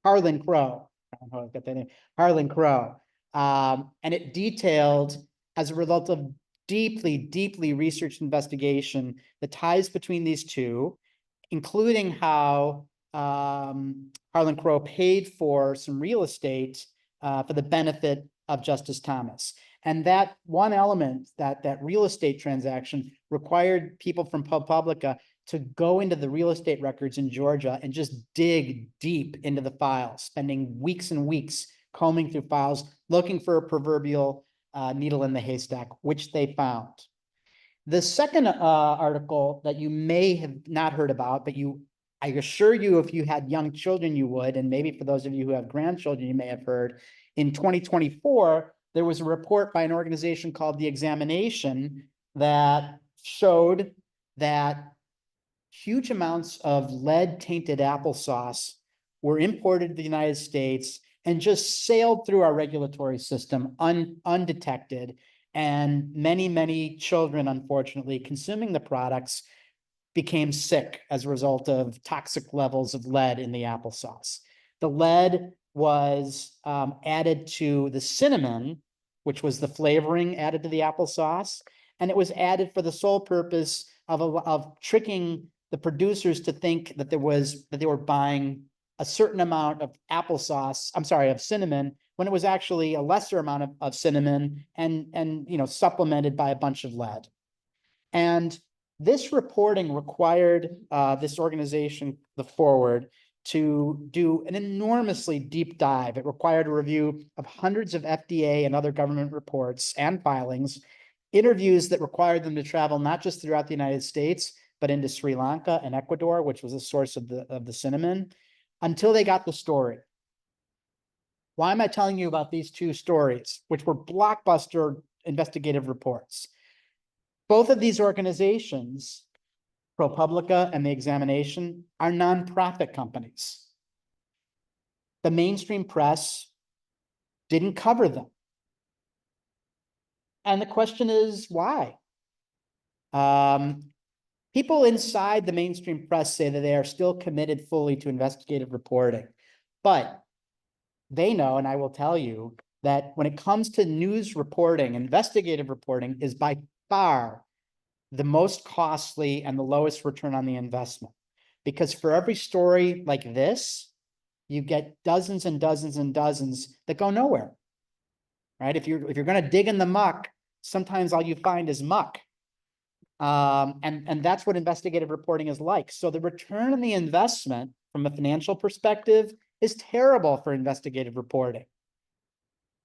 I don't know how I got that name. Harlan Crow. And it detailed, as a result of deeply, deeply researched investigation, the ties between these two, including how Harlan Crow paid for some real estate for the benefit of Justice Thomas. And that one element, that real estate transaction, required people from ProPublica to go into the real estate records in Georgia and just dig deep into the files, spending weeks and weeks combing through files, looking for a proverbial needle in the haystack, which they found. The second article that you may have not heard about, but I assure you, if you had young children, you would, and maybe for those of you who have grandchildren, you may have heard, in 2024, there was a report by an organization called The Examination that showed that huge amounts of lead-tainted applesauce were imported to the United States and just sailed through our regulatory system undetected. And many, many children, unfortunately, consuming the products became sick as a result of toxic levels of lead in the applesauce. The lead was added to the cinnamon, which was the flavoring added to the applesauce, and it was added for the sole purpose of tricking the producers to think that they were buying a certain amount of applesauce, of cinnamon, when it was actually a lesser amount of cinnamon and supplemented by a bunch of lead. And this reporting required this organization, The Forward, to do an enormously deep dive. It required a review of hundreds of FDA and other government reports and filings, interviews that required them to travel not just throughout the United States, but into Sri Lanka and Ecuador, which was a source of the cinnamon, until they got the story. Why am I telling you about these two stories, which were blockbuster investigative reports? Both of these organizations, ProPublica and The Examination, are nonprofit companies. The mainstream press didn't cover them. And the question is, why? People inside the mainstream press say that they are still committed fully to investigative reporting, but they know, and I will tell you, that when it comes to news reporting, investigative reporting is by far the most costly and the lowest return on the investment. Because for every story like this, you get dozens and dozens and dozens that go nowhere, right? If you're going to dig in the muck, sometimes all you find is muck. And that's what investigative reporting is like. So the return on the investment from a financial perspective is terrible for investigative reporting.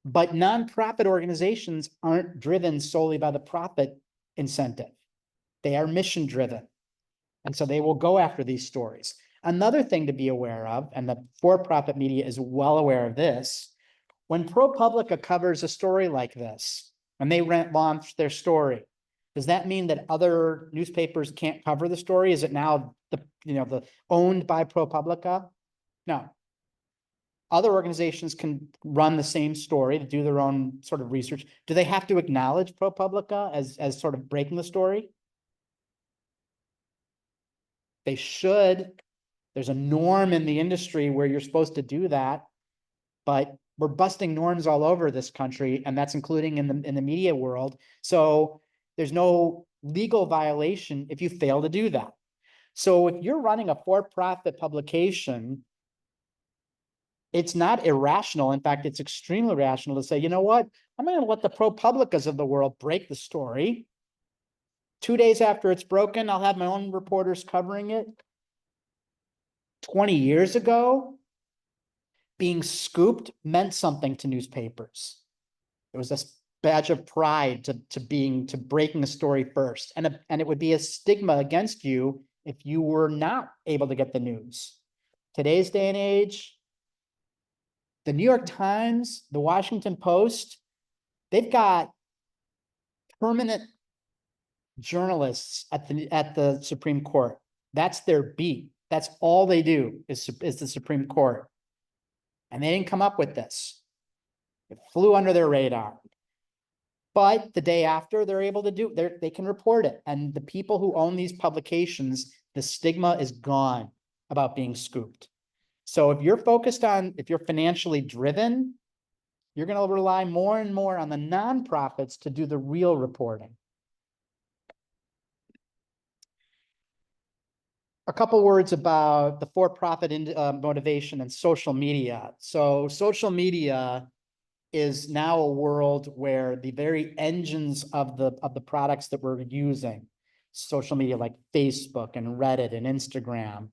But nonprofit organizations aren't driven solely by the profit incentive. They are mission driven. And so they will go after these stories. Another thing to be aware of, and the for-profit media is well aware of this, when ProPublica covers a story like this, and they launch their story, does that mean that other newspapers can't cover the story? Is it now the owned by ProPublica? No. Other organizations can run the same story to do their own sort of research. Do they have to acknowledge ProPublica as sort of breaking the story? They should. There's a norm in the industry where you're supposed to do that, but we're busting norms all over this country, and that's including in the media world. So there's no legal violation if you fail to do that. So if you're running a for-profit publication, it's not irrational. In fact, it's extremely rational to say, you know what? I'm going to let the ProPublicas of the world break the story. 2 days after it's broken, I'll have my own reporters covering it. 20 years ago, being scooped meant something to newspapers. It was a badge of pride to breaking the story first. And it would be a stigma against you if you were not able to get the news. Today's day and age, the New York Times, the Washington Post, they've got permanent journalists at the Supreme Court. That's their beat. That's all they do is the Supreme Court. And they didn't come up with this. It flew under their radar. But the day after, they're able to they can report it. And the people who own these publications, the stigma is gone about being scooped. So if you're financially driven, you're going to rely more and more on the nonprofits to do the real reporting. A couple words about the for-profit motivation and social media. So social media is now a world where the very engines of the products that we're using, social media like Facebook and Reddit and Instagram,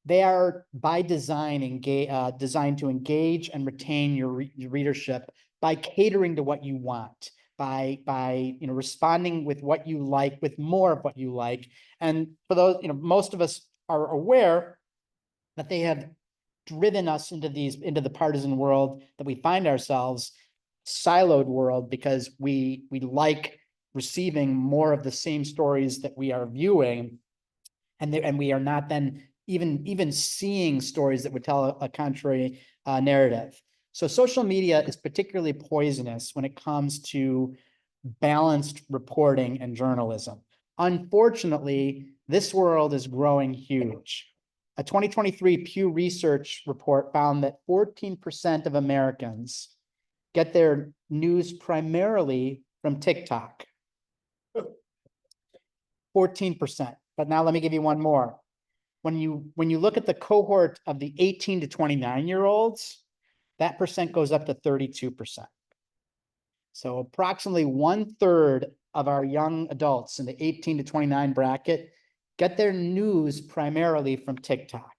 they are by design designed to engage and retain your readership by catering to what you want, by responding with what you like, with more of what you like. And for those, most of us are aware that they have driven us into the partisan world that we find ourselves, siloed world, because we like receiving more of the same stories that we are viewing, and we are not then even seeing stories that would tell a contrary narrative. So social media is particularly poisonous when it comes to balanced reporting and journalism. Unfortunately, this world is growing huge. A 2023 Pew Research report found that 14% of Americans get their news primarily from TikTok. 14%. But now let me give you one more. When you look at the cohort of the 18 to 29-year-olds, that percent goes up to 32%. So approximately 1/3 of our young adults in the 18 to 29 bracket get their news primarily from TikTok.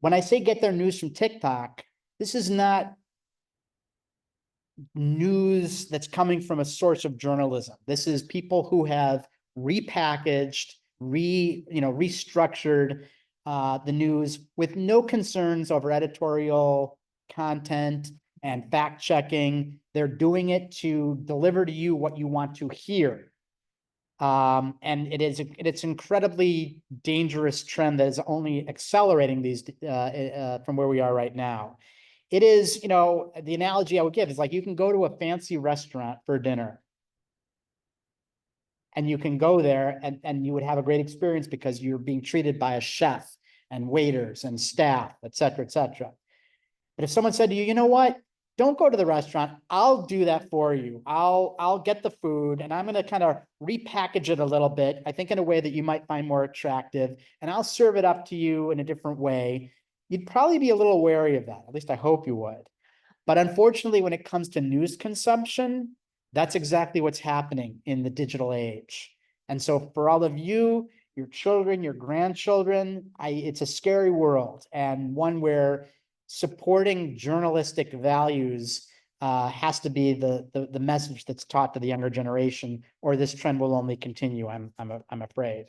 When I say get their news from TikTok, this is not news that's coming from a source of journalism. This is people who have repackaged, restructured the news with no concerns over editorial content and fact checking. They're doing it to deliver to you what you want to hear. And it's an incredibly dangerous trend that is only accelerating these from where we are right now. It is, the analogy I would give is like you can go to a fancy restaurant for dinner, and you can go there and you would have a great experience because you're being treated by a chef and waiters and staff, et cetera, et cetera. But if someone said to you, you know what, don't go to the restaurant, I'll do that for you. I'll get the food and I'm going to kind of repackage it a little bit, I think in a way that you might find more attractive, and I'll serve it up to you in a different way. You'd probably be a little wary of that. At least I hope you would. But unfortunately, when it comes to news consumption, that's exactly what's happening in the digital age. And so for all of you, your children, your grandchildren, it's a scary world, and one where supporting journalistic values has to be the message that's taught to the younger generation, or this trend will only continue, I'm afraid.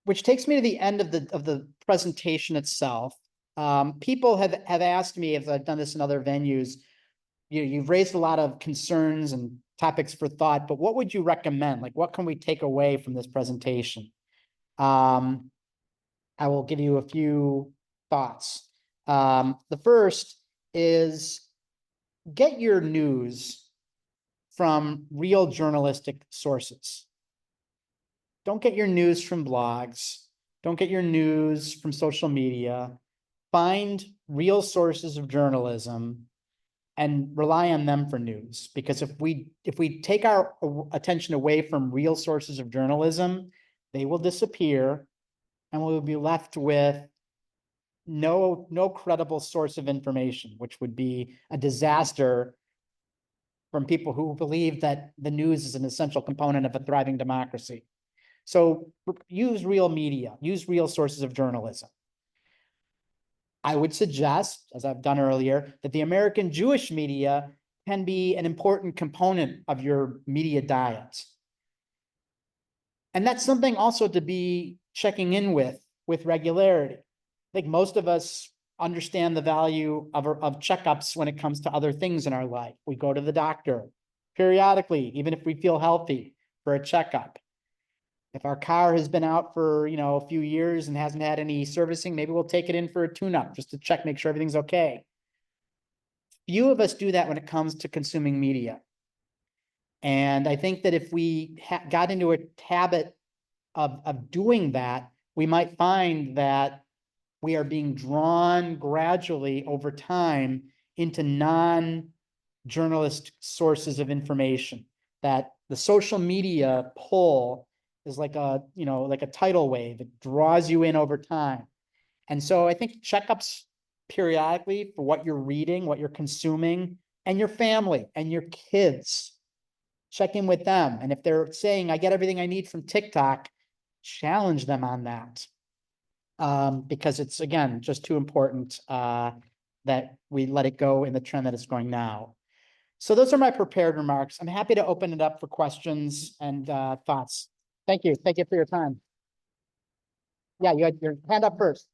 Which takes me to the end of the presentation itself. People have asked me, if I've done this in other venues, you've raised a lot of concerns and topics for thought, but what would you recommend? Like, what can we take away from this presentation? I will give you a few thoughts. The first is get your news from real journalistic sources. Don't get your news from blogs. Don't get your news from social media. Find real sources of journalism and rely on them for news. Because if we take our attention away from real sources of journalism, they will disappear and we'll be left with no credible source of information, which would be a disaster from people who believe that the news is an essential component of a thriving democracy. So use real media, use real sources of journalism. I would suggest, as I've done earlier, that the American Jewish media can be an important component of your media diet. And that's something also to be checking in with regularity. I think most of us understand the value of checkups when it comes to other things in our life. We go to the doctor periodically, even if we feel healthy, for a checkup. If our car has been out for, a few years and hasn't had any servicing, maybe we'll take it in for a tune-up just to check, make sure everything's okay. Few of us do that when it comes to consuming media. And I think that if we got into a habit of doing that, we might find that we are being drawn gradually over time into non-journalist sources of information, that the social media pull is like a tidal wave. It draws you in over time. And so I think checkups periodically for what you're reading, what you're consuming, and your family and your kids. Check in with them. And if they're saying, I get everything I need from TikTok, challenge them on that. Because it's, again, just too important that we let it go in the trend that it's going now. So those are my prepared remarks. I'm happy to open it up for questions and thoughts. Thank you. Thank you for your time. Yeah, you had your hand up first.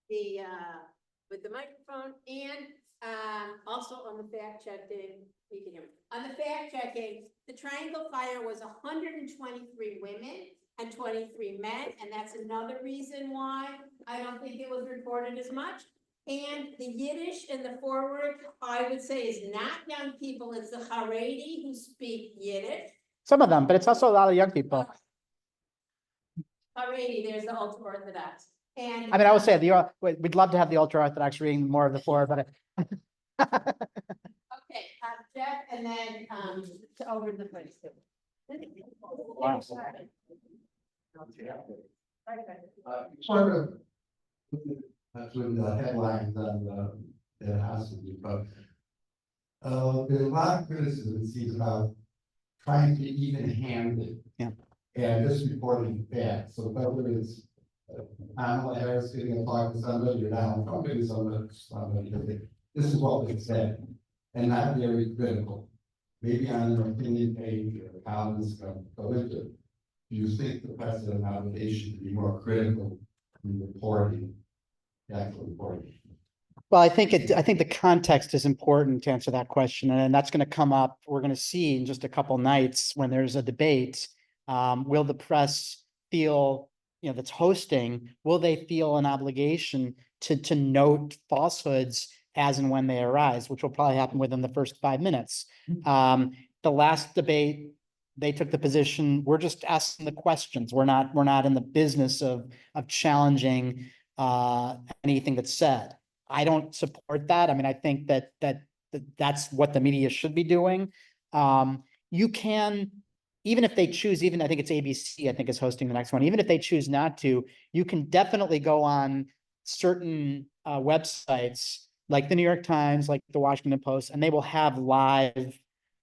With the microphone and also on the fact checking, you can hear me. On the fact checking, the Triangle Fire was 123 women and 23 men, and that's another reason why I don't think it was reported as much. And the Yiddish in the forward, I would say, is not young people, it's the Haredi who speak Yiddish. Some of them, but it's also a lot of young people. Haredi, there's the ultra Orthodox. And I mean, I would say we'd love to have the ultra Orthodox reading more of the floor, but okay, Jeff, and then over to the place. Wow. Sort of, that's when the headlines on the House of but there's a lot of criticism it seems about trying to even hand it. Yeah. And just reporting facts. So whether it's Kamala Harris getting a talk to somebody or Donald Trump getting somebody, this is what they said, and not very critical. Maybe on their opinion page or the columns go into it. Do you think the president obligation to be more critical in reporting, the actual reporting? well, I think the context is important to answer that question, and that's going to come up. We're going to see in just a couple nights when there's a debate. Will the press feel, that's hosting, will they feel an obligation to note falsehoods as and when they arise, which will probably happen within the first 5 minutes. The last debate, they took the position, we're just asking the questions. We're not in the business of challenging anything that's said. I don't support that. I mean, I think that's what the media should be doing. You can, even if they choose, even I think it's ABC, I think is hosting the next one. Even if they choose not to, you can definitely go on certain websites like the New York Times, like the Washington Post, and they will have live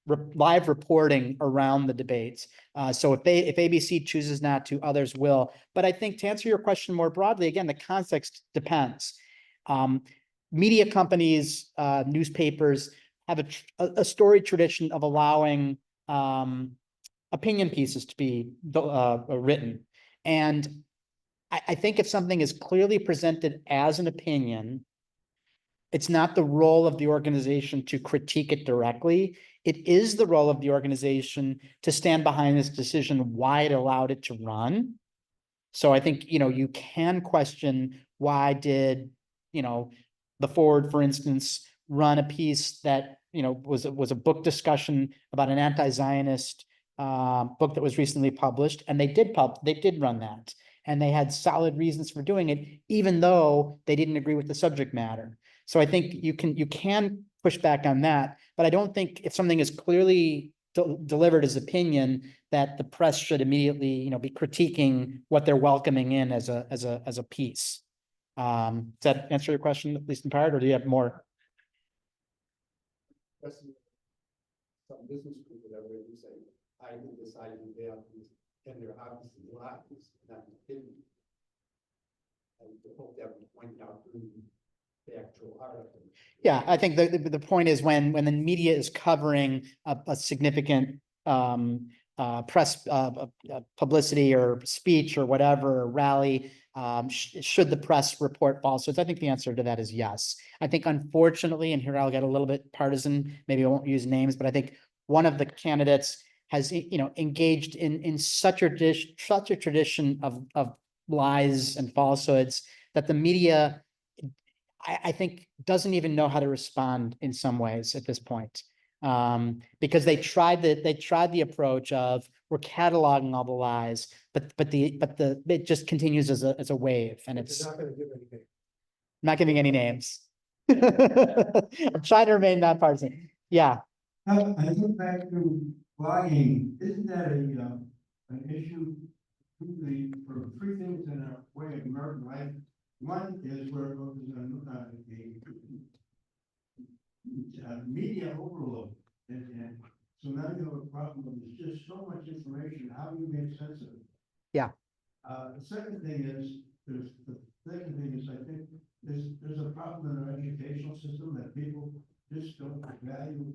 live reporting around the debates. So if ABC chooses not to, others will. But I think to answer your question more broadly, again, the context depends. Media companies, newspapers have a storied tradition of allowing opinion pieces to be written. And I think if something is clearly presented as an opinion, it's not the role of the organization to critique it directly. It is the role of the organization to stand behind this decision, why it allowed it to run. So I think, you can question why did, the Forward, for instance, run a piece that, was a book discussion about an anti-Zionist book that was recently published, and they did run that. And they had solid reasons for doing it, even though they didn't agree with the subject matter. So I think you can push back on that, but I don't think if something is clearly delivered as opinion, that the press should immediately, be critiquing what they're welcoming in as a piece. Does that answer your question, at least in part, or do you have more? Some business people that way you say, I can decide they have these, and they're obviously lies, not hidden. I hope that would point out the actual article. Yeah, I think the point is when the media is covering a significant press publicity or speech or whatever, or rally, should the press report falsehoods? I think the answer to that is yes. I think unfortunately, and here I'll get a little bit partisan, maybe I won't use names, but I think one of the candidates has, engaged in such a tradition of lies and falsehoods that the media, I think, doesn't even know how to respond in some ways at this point. Because they tried the approach of we're cataloging all the lies, but it just continues as a wave, and it's Not gonna give anything. not giving any names. I'm trying to remain nonpartisan. Yeah, I think back to blogging, isn't that an issue? For three things in our way of American life. One is where it was a media overload. And so now you have a problem with there's just so much information. How do you make sense of it? Yeah. The second thing is, I think there's a problem in our educational system that people just don't value.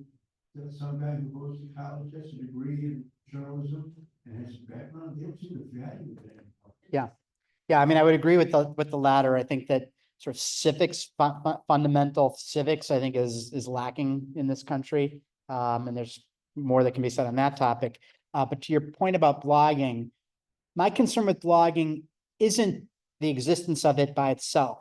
That some guy who goes to college has a degree in journalism and has a background, they don't seem to value that. yeah. I mean, I would agree with the latter. I think that sort of civics, fundamental civics, I think is lacking in this country. And there's more that can be said on that topic. But to your point about blogging, my concern with blogging isn't the existence of it by itself.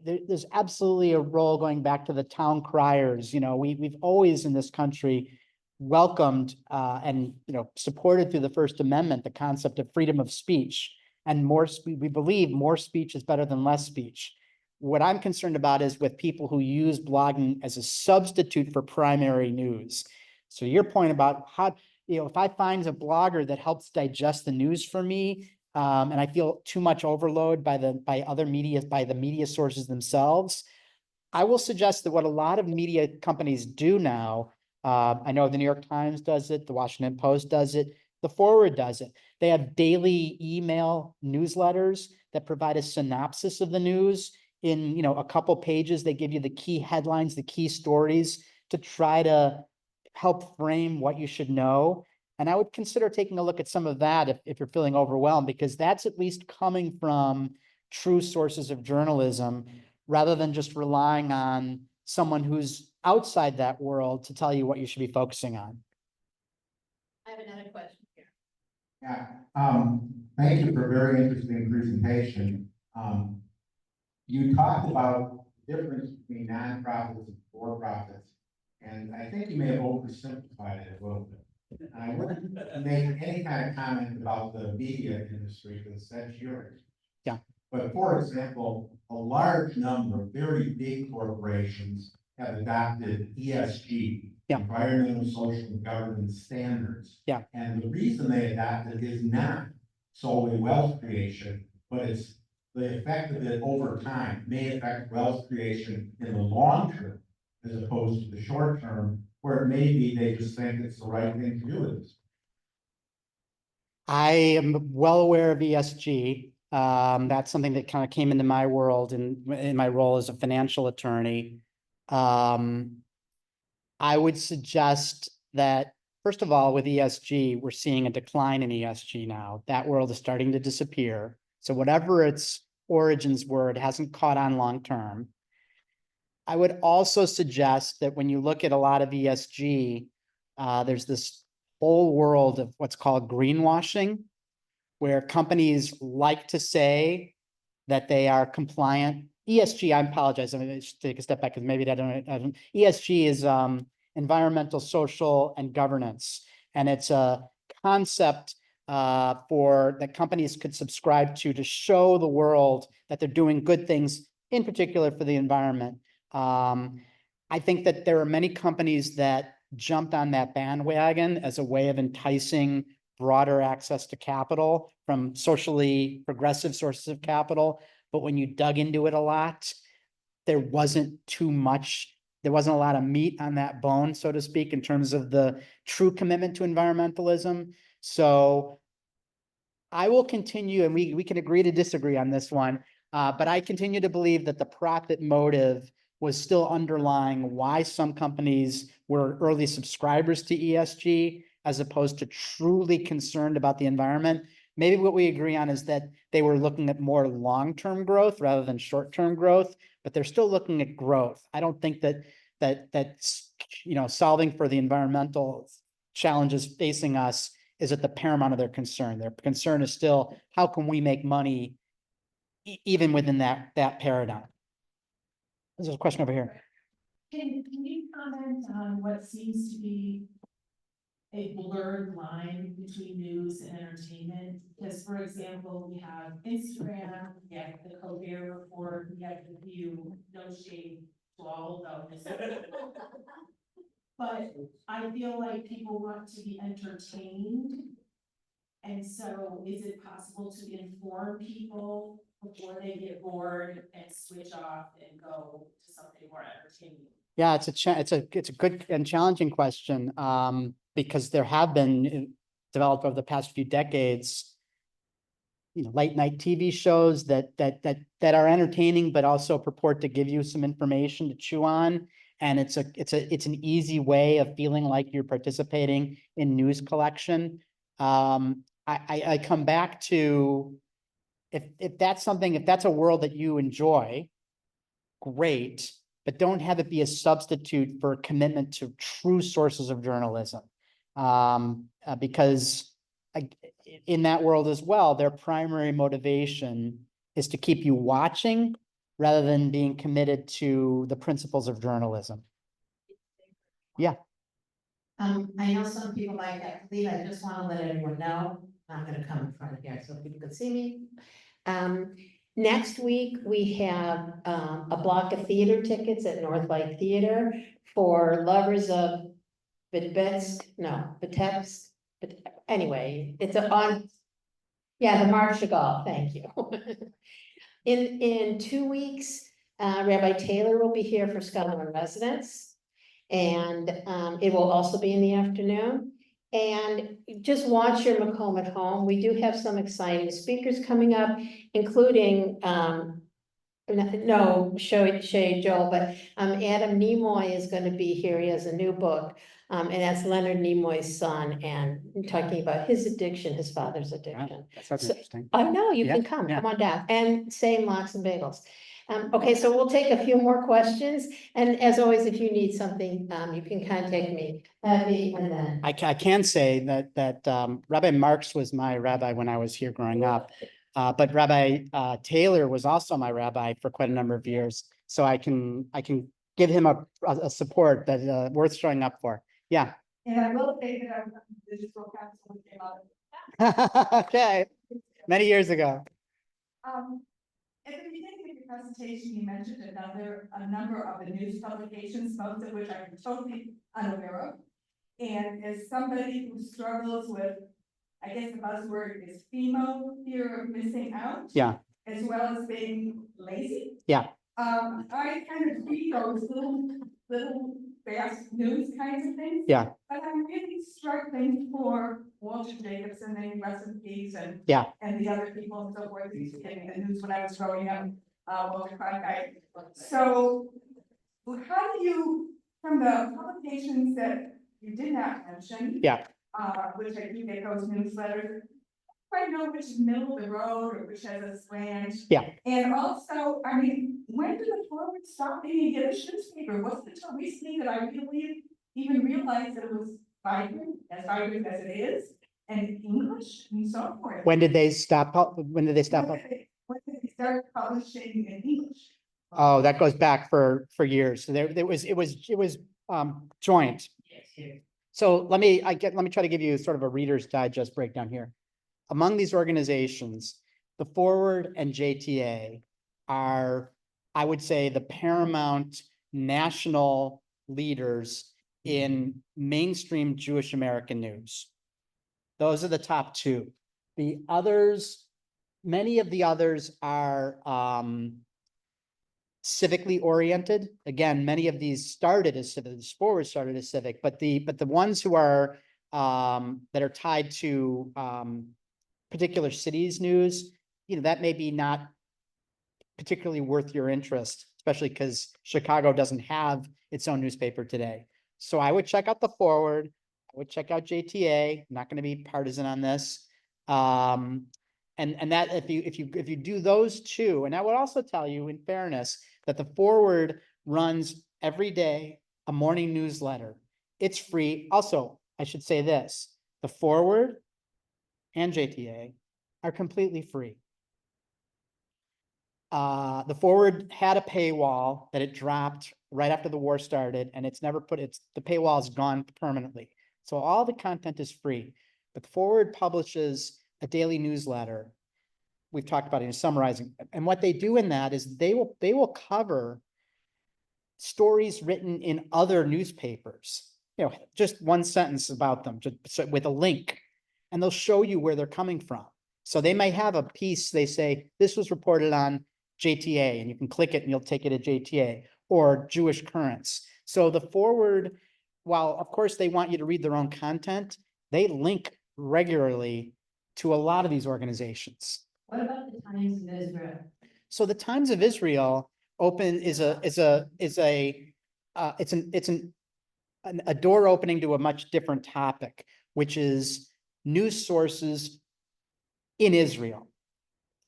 There's absolutely a role going back to the town criers. We've always in this country welcomed and supported through the First Amendment the concept of freedom of speech, and we believe more speech is better than less speech. What I'm concerned about is with people who use blogging as a substitute for primary news. So your point about how, if I find a blogger that helps digest the news for me, and I feel too much overload by the media sources themselves, I will suggest that what a lot of media companies do now, I know the New York Times does it, the Washington Post does it, the Forward does it. They have daily email newsletters that provide a synopsis of the news in, a couple pages. They give you the key headlines, the key stories to try to help frame what you should know. And I would consider taking a look at some of that if you're feeling overwhelmed, because that's at least coming from true sources of journalism, rather than just relying on someone who's outside that world to tell you what you should be focusing on. I have another question here. Yeah, thank you for a very interesting presentation. You talked about the difference between nonprofits and for-profits, and I think you may have oversimplified it a little bit. And I wouldn't make any kind of comment about the media industry, because that's yours. Yeah. But for example, a large number of very big corporations have adopted ESG, Yeah. environmental, social, and governance standards. Yeah. And the reason they adopted is not solely wealth creation, but it's the effect of it over time may affect wealth creation in the long term. as opposed to the short term, where maybe they just think it's the right thing to do at this. I am well aware of ESG. That's something that kind of came into my world in my role as a financial attorney. I would suggest that, first of all, with ESG, we're seeing a decline in ESG now. That world is starting to disappear. So whatever its origins were, it hasn't caught on long term. I would also suggest that when you look at a lot of ESG, there's this whole world of what's called greenwashing, where companies like to say that they are compliant. ESG, I apologize, I'm gonna just take a step back because maybe I don't, ESG is environmental, social, and governance. And it's a concept for that companies could subscribe to show the world that they're doing good things, in particular for the environment. I think that there are many companies that jumped on that bandwagon as a way of enticing broader access to capital from socially progressive sources of capital. But when you dug into it a lot, there wasn't too much, there wasn't a lot of meat on that bone, so to speak, in terms of the true commitment to environmentalism. So I will continue, and we can agree to disagree on this one, but I continue to believe that the profit motive was still underlying why some companies were early subscribers to ESG as opposed to truly concerned about the environment. Maybe what we agree on is that they were looking at more long-term growth rather than short-term growth, but they're still looking at growth. I don't think that's solving for the environmental challenges facing us is at the paramount of their concern. Their concern is still, how can we make money even within that paradigm? There's a question over here. Can you comment on what seems to be a blurred line between news and entertainment? Because, for example, we have Instagram, we have the Colbert Report, we have The View, no shade to all of those. But I feel like people want to be entertained. And so is it possible to inform people before they get bored and switch off and go to something more entertaining? Yeah, it's a good and challenging question, because there have been developed over the past few decades, late night TV shows that are entertaining, but also purport to give you some information to chew on. And it's an easy way of feeling like you're participating in news collection. I come back to, if that's a world that you enjoy, great, but don't have it be a substitute for a commitment to true sources of journalism. Because in that world as well, their primary motivation is to keep you watching rather than being committed to the principles of journalism. Yeah. I know some people like that, leave. I just want to let everyone know, I'm gonna come in front of here so people can see me. Next week, we have a block of theater tickets at Northlight Theater for lovers of Vitebsk, but anyway, it's the March Chagall, thank you. In 2 weeks, Rabbi Taylor will be here for Scotland residents. And it will also be in the afternoon. And just watch your Macomb at home. We do have some exciting speakers coming up, including, Shay Joel, but Adam Nimoy is going to be here. He has a new book. And that's Leonard Nimoy's son, and talking about his addiction, his father's addiction. That sounds So- interesting. I know, you can Yeah, come yeah. on down, and same lox and bagels. Okay, so we'll take a few more questions, and as always, if you need something, you can contact me. And then. I can say that Rabbi Marks was my rabbi when I was here growing up. But Rabbi Taylor was also my rabbi for quite a number of years. So I can give him a support that worth showing up for. Yeah. And I will say that I'm the digital council when it came out. Okay, many years ago. At the beginning of your presentation, you mentioned a number of the news publications, most of which I'm totally unaware of. And as somebody who struggles with, I guess the buzzword is FOMO, fear of missing out. Yeah. As well as being lazy. Yeah. I kind of read those little little fast news kinds of things. Yeah. But I'm really struggling for Walter Jacobson and rest in peace and. Yeah. And the other people and so forth, who used to get the news when I was growing up, Walter Cronkite. So how do you, from the publications that you did not mention? Yeah. Which I do get those newsletters. I know which is middle of the road or which has a slant. Yeah. And also, I mean, when did the forward stop being a Yiddish newspaper? Wasn't until recently that I really even realized that it was vibrant as it is, and English and so forth. When did they stop? When did they stop? When did they start publishing in English? Oh, that goes back for years. So it was joint. So let me try to give you sort of a Reader's Digest breakdown here. Among these organizations, the Forward and JTA are, I would say, the paramount national leaders in mainstream Jewish American news. Those are the top two. The others, many of the others are civically oriented. Again, many of these started as civic, this Forward started as civic, but the ones who are that are tied to particular cities news, that may be not particularly worth your interest, especially because Chicago doesn't have its own newspaper today. So I would check out the Forward. I would check out JTA. I'm not going to be partisan on this. And that if you do those two, and I would also tell you, in fairness, that the Forward runs every day a morning newsletter. It's free. Also, I should say this: the Forward and JTA are completely free. The Forward had a paywall that it dropped right after the war started, and it's never the paywall is gone permanently. So all the content is free, but the Forward publishes a daily newsletter. We've talked about it, summarizing, and what they do in that is they will cover stories written in other newspapers, just one sentence about them, just with a link, and they'll show you where they're coming from. So they may have a piece, they say, this was reported on JTA, and you can click it and you'll take it to JTA, or Jewish Currents. So the Forward, while of course they want you to read their own content, they link regularly to a lot of these organizations. What about the Times of Israel? So the Times of Israel is a door opening to a much different topic, which is news sources in Israel.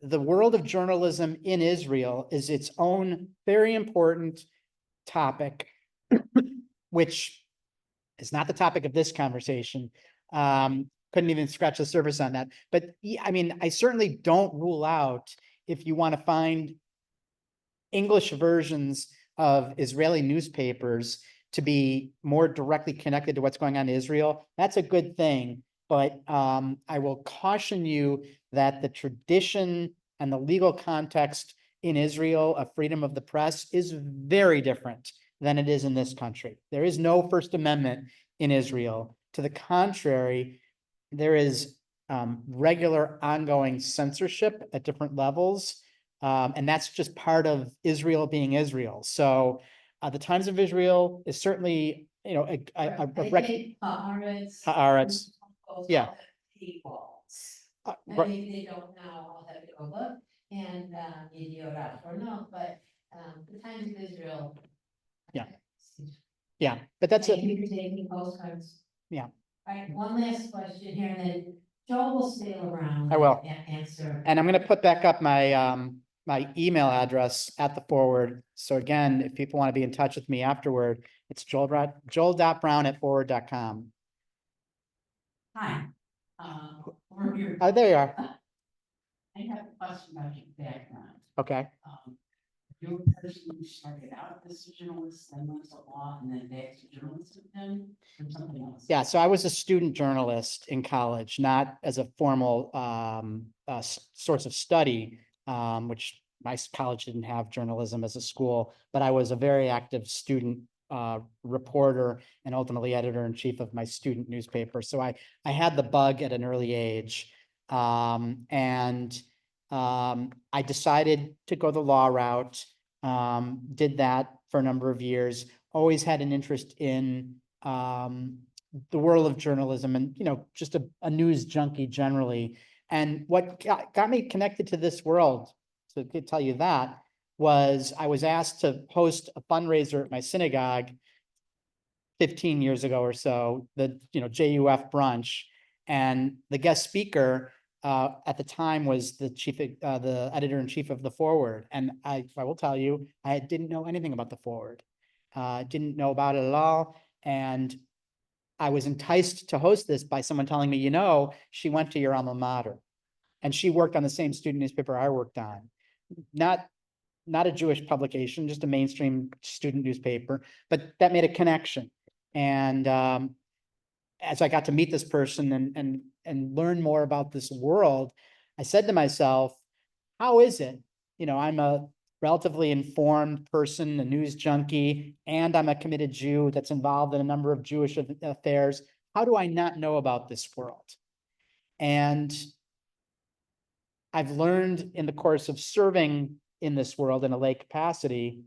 The world of journalism in Israel is its own very important topic, which is not the topic of this conversation. Couldn't even scratch the surface on that. But I mean, I certainly don't rule out, if you want to find English versions of Israeli newspapers to be more directly connected to what's going on in Israel, that's a good thing. But I will caution you that the tradition and the legal context in Israel of freedom of the press is very different than it is in this country. There is no First Amendment in Israel. To the contrary, there is regular ongoing censorship at different levels. And that's just part of Israel being Israel. So the Times of Israel is certainly, Haaretz. Yeah. Maybe they don't know, I'll have to go look, and Yediot Ahronoth, but the Times of Israel. Yeah. Yeah, but that's Thank it. you for taking postcards. Yeah. All right, one last question here, and then Joel will stay around. I will. and Answer. And I'm going to put back up my my email address at the Forward. So again, if people want to be in touch with me afterward, it's joel.brown@forward.com. Hi. We're here. Oh, there you are. I have a question about your background. Okay. You're a person who started out as a journalist, then went to law, and then back to journalism, then, or something else? Yeah, so I was a student journalist in college, not as a formal source of study, which my college didn't have journalism as a school, but I was a very active student reporter and ultimately editor-in-chief of my student newspaper. So I had the bug at an early age. I decided to go the law route, did that for a number of years, always had an interest in the world of journalism and, just a news junkie generally. And what got me connected to this world, to tell you that, was I was asked to host a fundraiser at my synagogue 15 years ago or so, the, JUF brunch. And the guest speaker at the time was the the editor-in-chief of the Forward. And I will tell you, I didn't know anything about the Forward. Didn't know about it at all. And I was enticed to host this by someone telling me, she went to your alma mater. And she worked on the same student newspaper I worked on. Not a Jewish publication, just a mainstream student newspaper, but that made a connection. And as I got to meet this person and learn more about this world, I said to myself, how is it? I'm a relatively informed person, a news junkie, and I'm a committed Jew that's involved in a number of Jewish affairs. How do I not know about this world? And I've learned in the course of serving in this world in a lay capacity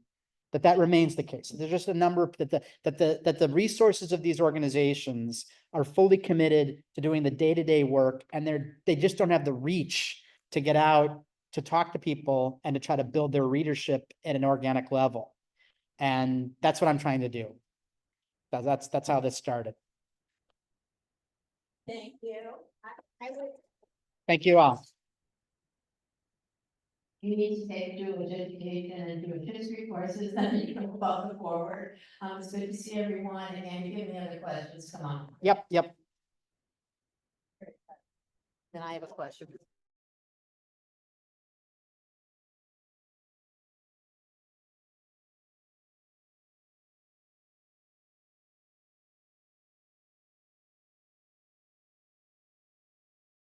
that remains the case. There's just a number that the resources of these organizations are fully committed to doing the day-to-day work, and they just don't have the reach to get out to talk to people and to try to build their readership at an organic level. And that's what I'm trying to do. That's how this started. Thank you. I would. Thank you all. You need to take Jewish education and Jewish history courses, then you know about the Forward. It's good to see everyone, and if you have any other questions, come on. Yep. Then I have a question.